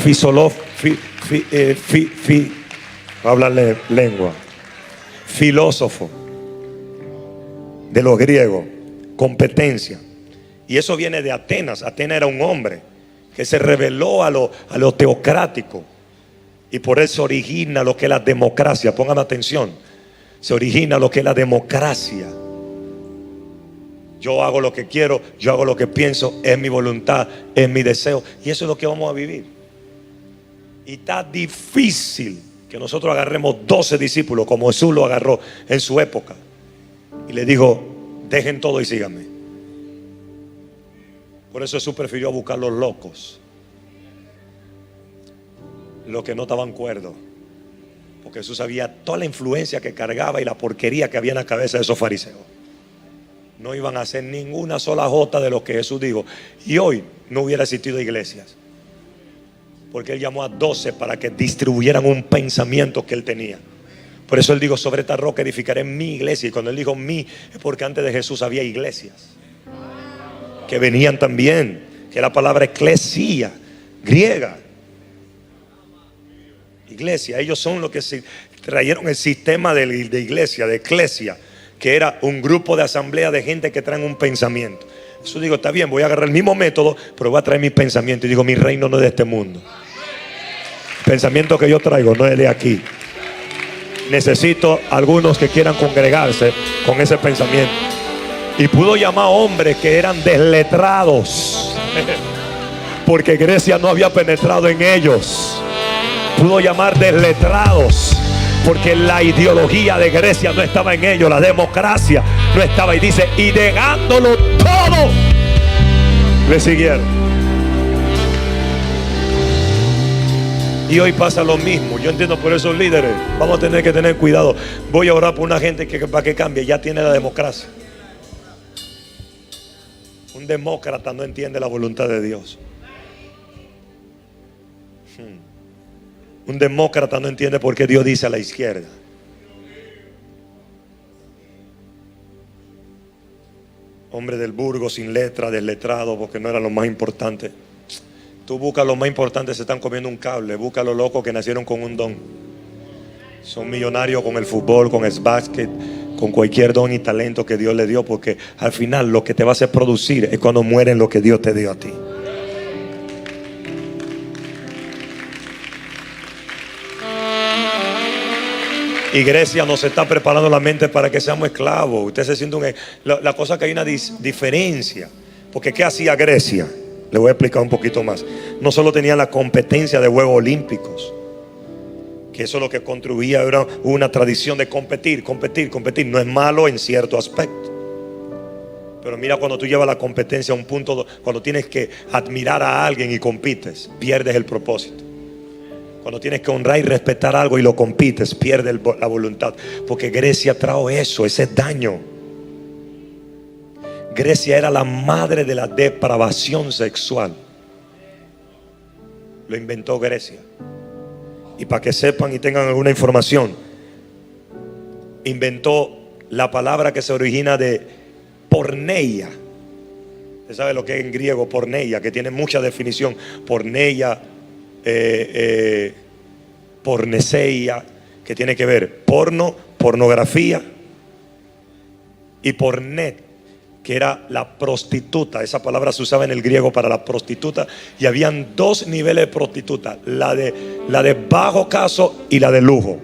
hablarle lengua, filósofo de los griegos, competencia. Y eso viene de Atenas. Atenas era un hombre que se rebeló a lo teocrático, y por eso origina lo que es la democracia. Pongan atención, se origina lo que es la democracia. Yo hago lo que quiero, yo hago lo que pienso, es mi voluntad, es mi deseo, y eso es lo que vamos a vivir. Y está difícil que nosotros agarremos 12 discípulos como Jesús lo agarró en su época y le dijo: dejen todo y síganme. Por eso Jesús prefirió buscar los locos, los que no estaban cuerdos, porque Jesús sabía toda la influencia que cargaba y la porquería que había en la cabeza de esos fariseos. No iban a hacer ninguna sola jota de lo que Jesús dijo. Y hoy no hubiera existido iglesias, porque Él llamó a 12 para que distribuyeran un pensamiento que Él tenía. Por eso Él dijo: sobre esta roca edificaré mi iglesia. Y cuando Él dijo mi, es porque antes de Jesús había iglesias que venían también, que es la palabra eclesia griega. Iglesia, ellos son los que trajeron el sistema de iglesia, de eclesia, que era un grupo de asamblea de gente que traen un pensamiento. Eso digo, está bien, voy a agarrar el mismo método, pero voy a traer mi pensamiento. Y digo: mi reino no es de este mundo. El pensamiento que yo traigo no es de aquí. Necesito algunos que quieran congregarse con ese pensamiento. Y pudo llamar hombres que eran desletrados, porque Grecia no había penetrado en ellos. Pudo llamar desletrados, porque la ideología de Grecia no estaba en ellos, la democracia no estaba. Y dice: y negándolo todo, le siguieron. Y hoy pasa lo mismo. Yo entiendo por esos líderes. Vamos a tener que tener cuidado. Voy a orar por una gente que para que cambie. Ya tiene la democracia. Un demócrata no entiende la voluntad de Dios. Un demócrata no entiende por qué Dios dice a la izquierda. Hombre del burgo, sin letra, desletrado, porque no era lo más importante. Tú buscas lo más importante, se están comiendo un cable. Busca a los locos que nacieron con un don. Son millonarios con el fútbol, con el básquet, con cualquier don y talento que Dios le dio, porque al final lo que te va a hacer producir es cuando mueren lo que Dios te dio a ti. Y Grecia nos está preparando la mente para que seamos esclavos. Usted se siente la cosa que hay una diferencia. Porque ¿qué hacía Grecia? Le voy a explicar un poquito más. No solo tenían la competencia de Juegos Olímpicos, que eso es lo que construía, era una tradición de competir. No es malo en cierto aspecto, pero mira, cuando tú llevas la competencia a un punto, cuando tienes que admirar a alguien y compites, pierdes el propósito. Cuando tienes que honrar y respetar algo y lo compites, pierdes la voluntad. Porque Grecia trajo eso, ese daño. Grecia era la madre de la depravación sexual. Lo inventó Grecia. Y para que sepan y tengan alguna información, inventó la palabra que se origina de porneia. Usted sabe lo que es en griego porneia, que tiene mucha definición. Porneia, porneseia, que tiene que ver porno, pornografía, y pornet, que era la prostituta. Esa palabra se usaba en el griego para la prostituta, y habían dos niveles de prostituta: la de bajo caso y la de lujo.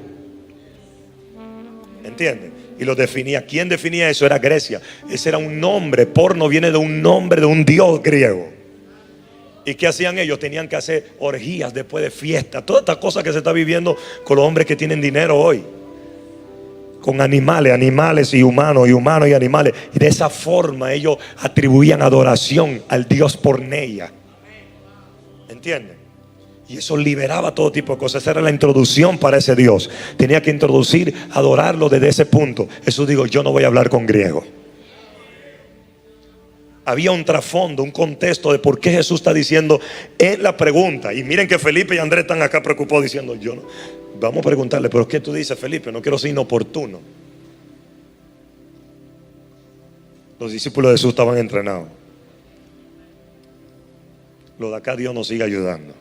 ¿Entienden? Y lo definía. ¿Quién definía eso? Era Grecia. Ese era un nombre. Porno viene de un nombre de un dios griego. ¿Y qué hacían ellos? Tenían que hacer orgías después de fiesta. Todas estas cosas que se está viviendo con los hombres que tienen dinero hoy. Con animales y humanos y animales. Y de esa forma ellos atribuían adoración al Dios porneia. ¿Entienden? Y eso liberaba todo tipo de cosas. Esa era la introducción para ese Dios. Tenía que introducir, adorarlo desde ese punto. Jesús dijo, yo no voy a hablar con griego. Había un trasfondo, un contexto de por qué Jesús está diciendo en la pregunta. Y miren que Felipe y Andrés están acá preocupados diciendo, yo no. Vamos a preguntarle, pero ¿qué tú dices, Felipe? No quiero ser inoportuno. Los discípulos de Jesús estaban entrenados. Lo de acá Dios nos sigue ayudando.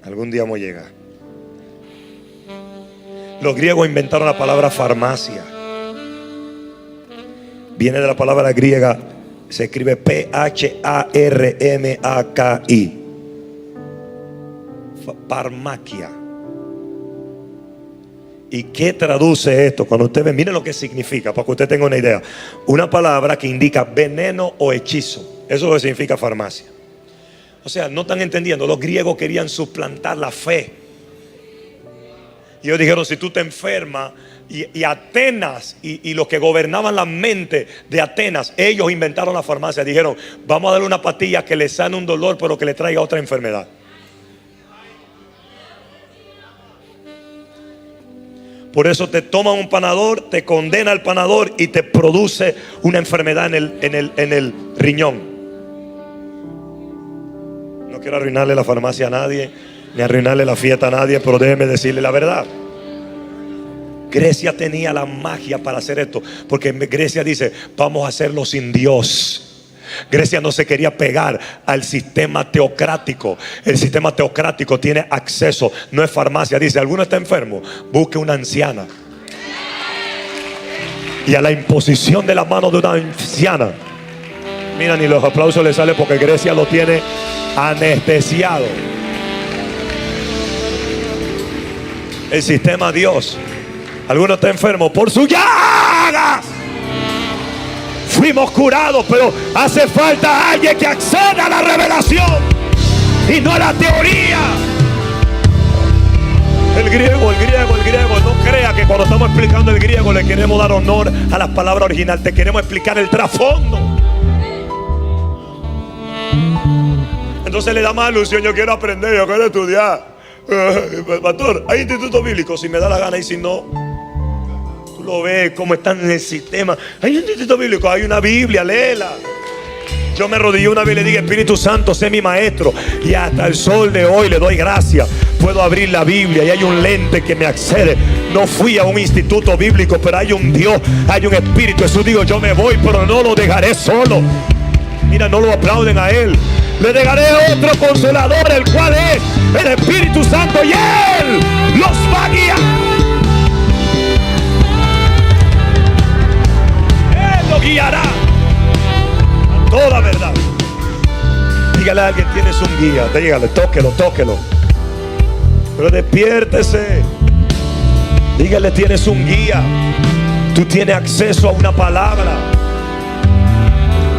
Algún día vamos a llegar. Los griegos inventaron la palabra farmacia. Viene de la palabra griega, se escribe P-H-A-R-M-A-K-I. Farmacia. ¿Y qué traduce esto? Cuando usted ve, miren lo que significa, para que usted tenga una idea. Una palabra que indica veneno o hechizo. Eso es lo que significa farmacia. O sea, no están entendiendo. Los griegos querían suplantar la fe. Y ellos dijeron, si tú te enfermas, y Atenas y los que gobernaban la mente de Atenas, ellos inventaron la farmacia. Dijeron, vamos a darle una pastilla que le sane un dolor, pero que le traiga otra enfermedad. Por eso te toman un panador, te condena el panador y te produce una enfermedad en el riñón. No quiero arruinarle la farmacia a nadie, ni arruinarle la fiesta a nadie, pero déjeme decirle la verdad. Grecia tenía la magia para hacer esto, porque Grecia dice, vamos a hacerlo sin Dios. Grecia no se quería pegar al sistema teocrático. El sistema teocrático tiene acceso, no es farmacia. Dice, ¿alguno está enfermo? Busque una anciana. Y a la imposición de la mano de una anciana, mira, ni los aplausos le salen porque Grecia lo tiene anestesiado. El sistema Dios. ¿Alguno está enfermo? Por su llagas fuimos curados, pero hace falta alguien que acceda a la revelación y no a la teoría. El griego. No crea que cuando estamos explicando el griego le queremos dar honor a las palabras originales. Te queremos explicar el trasfondo. Entonces le da más ilusión. Yo quiero aprender, yo quiero estudiar. Pastor, hay institutos bíblicos si me da la gana, y si no, tú lo ves cómo están en el sistema. Hay un instituto bíblico, hay una Biblia, léela. Yo me arrodillé una vez y le dije, Espíritu Santo, sé mi maestro. Y hasta el sol de hoy le doy gracias. Puedo abrir la Biblia y hay un lente que me accede. No fui a un instituto bíblico, pero hay un Dios, hay un Espíritu. Jesús dijo, yo me voy, pero no lo dejaré solo. Mira, no lo aplauden a él. Le dejaré otro consolador, el cual es el Espíritu Santo, y él los va a guiar. Él lo guiará a toda verdad. Dígale a alguien, tienes un guía. Dígale, tóquelo. Pero despiértese. Dígale, tienes un guía. Tú tienes acceso a una palabra.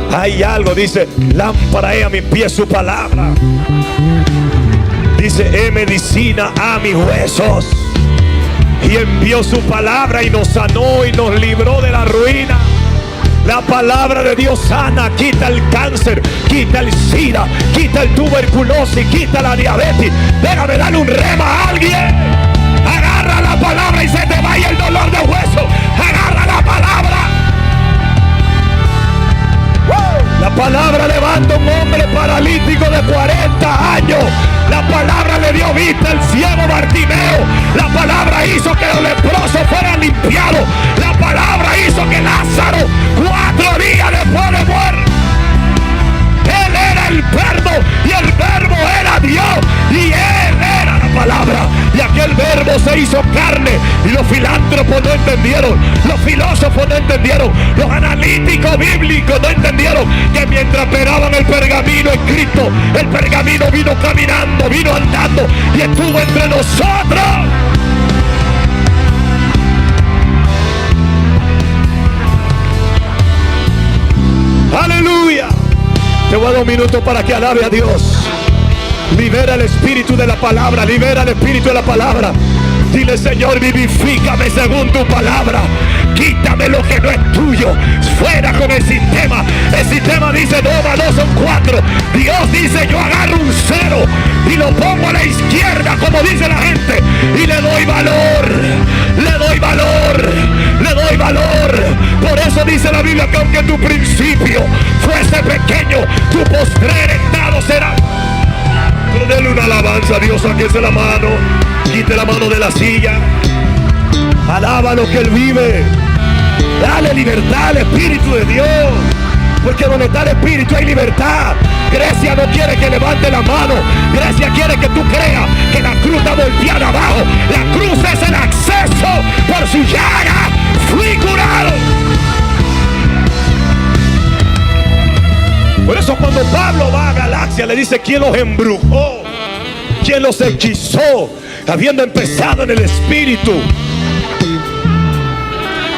Hay algo, dice, lámpara es a mis pies su palabra. Dice, es medicina a mis huesos. Y envió su palabra y nos sanó y nos libró de la ruina. La palabra de Dios sana, quita el cáncer, quita el SIDA, quita el tuberculosis, quita la diabetes. Déjame darle un rema a alguien. Agarra la palabra y se te vaya el dolor de hueso. Agarra la palabra. La palabra levanta a un hombre paralítico de 40 años. La palabra le dio vista al ciego Bartimeo. La palabra hizo que los leprosos fueran limpiados. La palabra hizo que Lázaro, 4 días después de morir, él era el verbo y el verbo era Dios y él era la palabra. Y aquel verbo se hizo carne y los filántropos no entendieron, los filósofos no entendieron, los analíticos bíblicos no entendieron que mientras esperaban el pergamino escrito, el pergamino vino caminando, vino andando y estuvo entre nosotros. Aleluya. Te voy a dar un minuto para que alabe a Dios. Libera el espíritu de la palabra. Libera el espíritu de la palabra. Dile: Señor, vivifícame según tu palabra. Quítame lo que no es tuyo. Fuera con el sistema. El sistema dice 2 más 2 son 4. Dios dice: yo agarro un 0 y lo pongo a la izquierda, como dice la gente, y le doy valor. Le doy valor. Le doy valor. Por eso dice la Biblia que aunque tu principio fuese pequeño, tu postrer estado será. Pero denle una alabanza a Dios. Sáquese la mano. Quite la mano de la silla. Alaba lo que Él vive. Dale libertad al Espíritu de Dios. Porque donde está el Espíritu hay libertad. Grecia no quiere que levante la mano. Grecia quiere que tú creas que la cruz está volteada abajo. La cruz es el acceso. Por su llaga fui curado. Por eso cuando Pablo va a Galacia le dice: ¿quién los embrujó? ¿Quién los hechizó? Habiendo empezado en el Espíritu.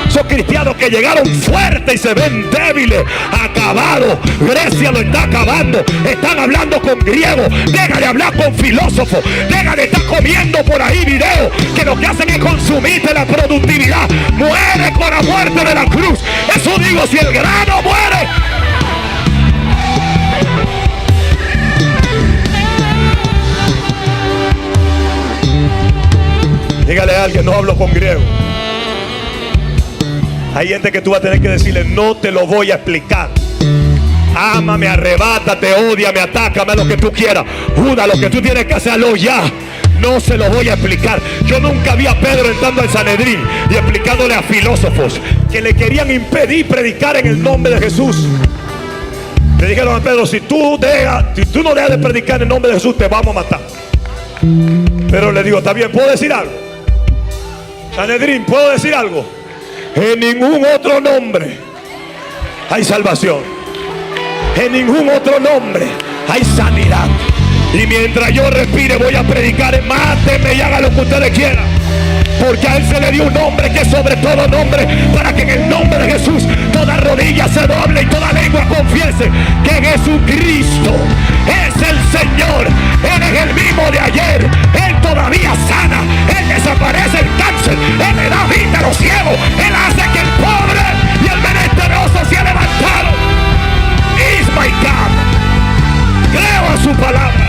Esos cristianos que llegaron fuertes y se ven débiles, acabados. Grecia lo está acabando. Están hablando con griegos. Deja de hablar con filósofos. Deja de estar comiendo por ahí videos que lo que hacen es consumirte la productividad. Muere con la muerte de la cruz. Eso digo, si el grano muere. Dígale a alguien: no hablo con griego. Hay gente que tú vas a tener que decirle: no te lo voy a explicar. Ámame, arrebátate, ódiame, atácame, lo que tú quieras. Juda, lo que tú tienes que hacerlo ya. No se lo voy a explicar. Yo nunca vi a Pedro entrando al Sanedrín y explicándole a filósofos que le querían impedir predicar en el nombre de Jesús. Le dijeron a Pedro: si tú no dejas de predicar en el nombre de Jesús, te vamos a matar. Pero le digo: está bien, ¿puedo decir algo? Sanedrín, ¿puedo decir algo? En ningún otro nombre hay salvación. En ningún otro nombre hay sanidad. Y mientras yo respire voy a predicar: mátenme y hagan lo que ustedes quieran. Porque a Él se le dio un nombre que es sobre todo nombre, para que en el nombre de Jesús toda rodilla se doble y toda lengua confiese que Jesucristo es el Señor. Él es el mismo de ayer. Él todavía sana. Él desaparece el cáncer. Él le da vista a los ciegos. Él hace que el pobre y el menesteroso sea levantado. Is my God. Creo a su palabra.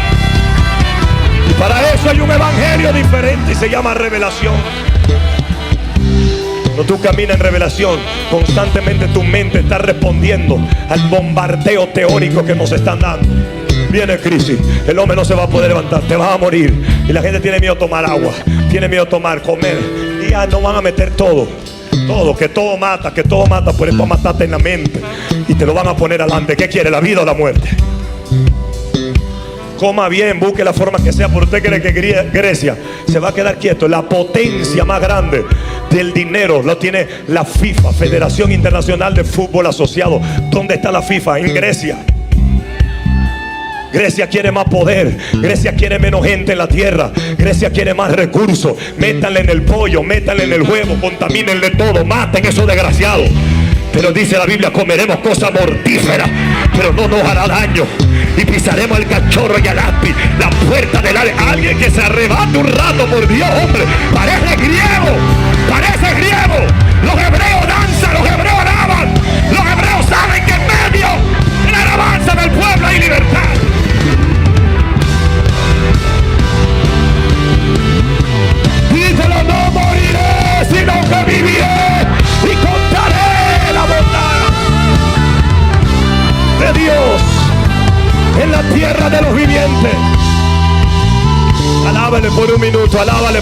Y para eso hay un evangelio diferente y se llama revelación. Cuando tú caminas en revelación, constantemente tu mente está respondiendo al bombardeo teórico que nos están dando. Viene crisis, el hombre no se va a poder levantar, te vas a morir. Y la gente tiene miedo a tomar agua, tiene miedo a tomar, comer. Y ya no van a meter todo, que todo mata, por eso matarte en la mente. Y te lo van a poner adelante. ¿Qué quiere, la vida o la muerte? Coma bien, busque la forma que sea. Por usted cree que Grecia se va a quedar quieto. La potencia más grande del dinero lo tiene la FIFA, Federación Internacional de Fútbol Asociado. ¿Dónde está la FIFA? En Grecia. Grecia quiere más poder. Grecia quiere menos gente en la tierra. Grecia quiere más recursos. Métanle en el pollo, métanle en el huevo, contamínenle todo, maten esos desgraciados. Pero dice la Biblia: comeremos cosas mortíferas, pero no nos hará daño. Y pisaremos al cachorro y al áspid, la puerta del área. Alguien que se arrebate un rato, por Dios, hombre. Parece griego, parece griego. Los hebreos danzan, los hebreos alaban. Los hebreos saben que en medio de la alabanza del pueblo hay libertad. Díselo: no moriré, sino que viviré y contaré la bondad de Dios en la tierra de los vivientes. Alábale por un minuto, alábale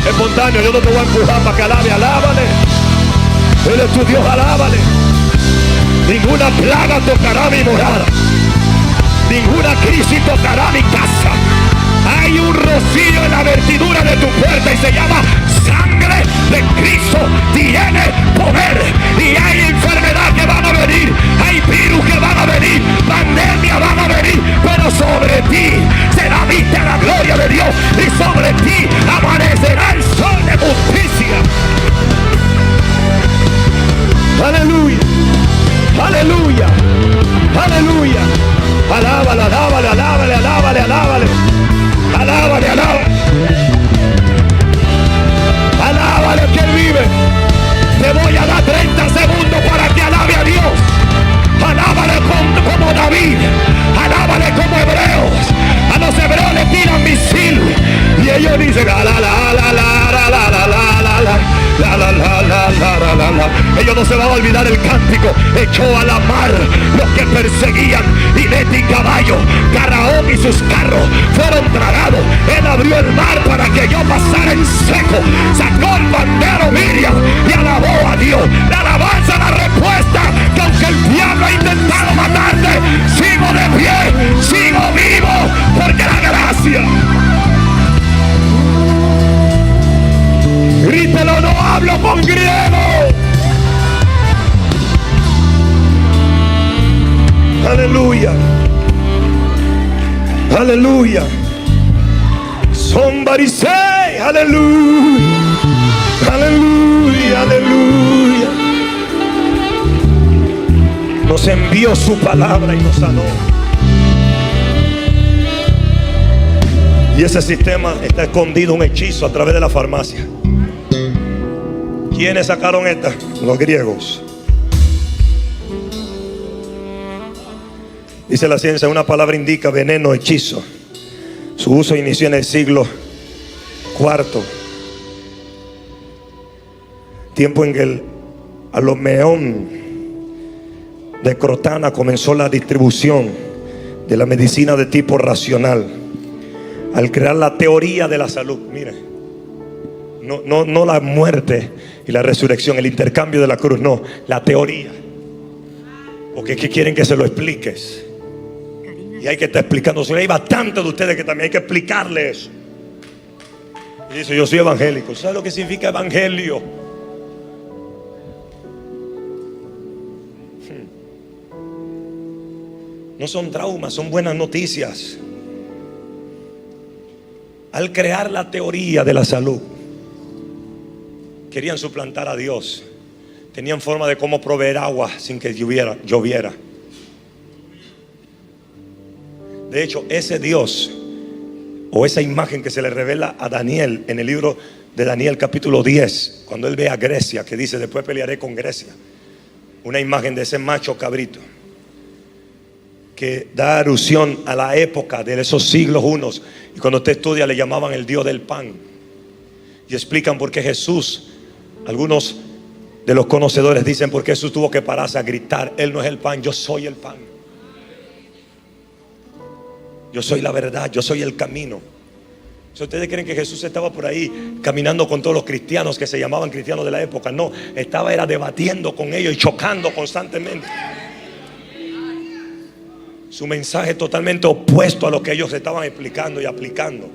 espontáneo. Yo no te voy a empujar para que alábale. Él es tu Dios, alábale. Ninguna plaga tocará mi morada, ninguna crisis tocará mi casa. Hay un rocío en la vertidura de tu puerta y se llama sangre de Cristo. Tiene poder. Y hay enfermedad que van a venir, hay virus que van a venir, pandemia van a venir, pero sobre ti será vista la gloria de Dios y sobre ti amanecerá el sol de justicia. Aleluya, aleluya, aleluya. no se va a olvidar el cántico. Echó a la mar los que perseguían, jinete y caballo, Faraón y sus carros fueron tragados. Él abrió el mar para que yo pasara en seco. Sacó el bandero Miriam y alabó a Dios. La alabanza, la respuesta, que aunque el diablo ha intentado matarte, sigo de pie, sigo vivo, porque la gracia. Grítelo, no hablo con griego. Aleluya. Aleluya. Somebody say aleluya. Aleluya, aleluya. Nos envió su palabra y nos sanó. Y ese sistema está escondido, un hechizo a través de la farmacia. ¿Quiénes sacaron esta? Los griegos. Dice la ciencia, una palabra indica veneno, hechizo. Su uso inició en el siglo IV, tiempo en que el Alomeón de Crotona comenzó la distribución de la medicina de tipo racional, al crear la teoría de la salud. Mire, no la muerte y la resurrección, el intercambio de la cruz, no, la teoría. Porque ¿qué quieren que se lo expliques? Y hay que estar explicando. Hay bastantes de ustedes que también hay que explicarles eso. Y dice, yo soy evangélico. ¿Sabe lo que significa evangelio? No son traumas, son buenas noticias. Al crear la teoría de la salud, querían suplantar a Dios. Tenían forma de cómo proveer agua sin que lloviera. De hecho, ese Dios, o esa imagen que se le revela a Daniel en el libro de Daniel capítulo 10, cuando él ve a Grecia, que dice, después pelearé con Grecia. Una imagen de ese macho cabrito, que da alusión a la época de esos siglos unos. Y cuando usted estudia, le llamaban el Dios del pan. Y explican por qué Jesús, algunos de los conocedores dicen por qué Jesús tuvo que pararse a gritar, Él no es el pan, yo soy el pan. Yo soy la verdad, yo soy el camino. Si ustedes creen que Jesús estaba por ahí caminando con todos los cristianos que se llamaban cristianos de la época, no, era debatiendo con ellos y chocando constantemente. Su mensaje totalmente opuesto a lo que ellos estaban explicando y aplicando.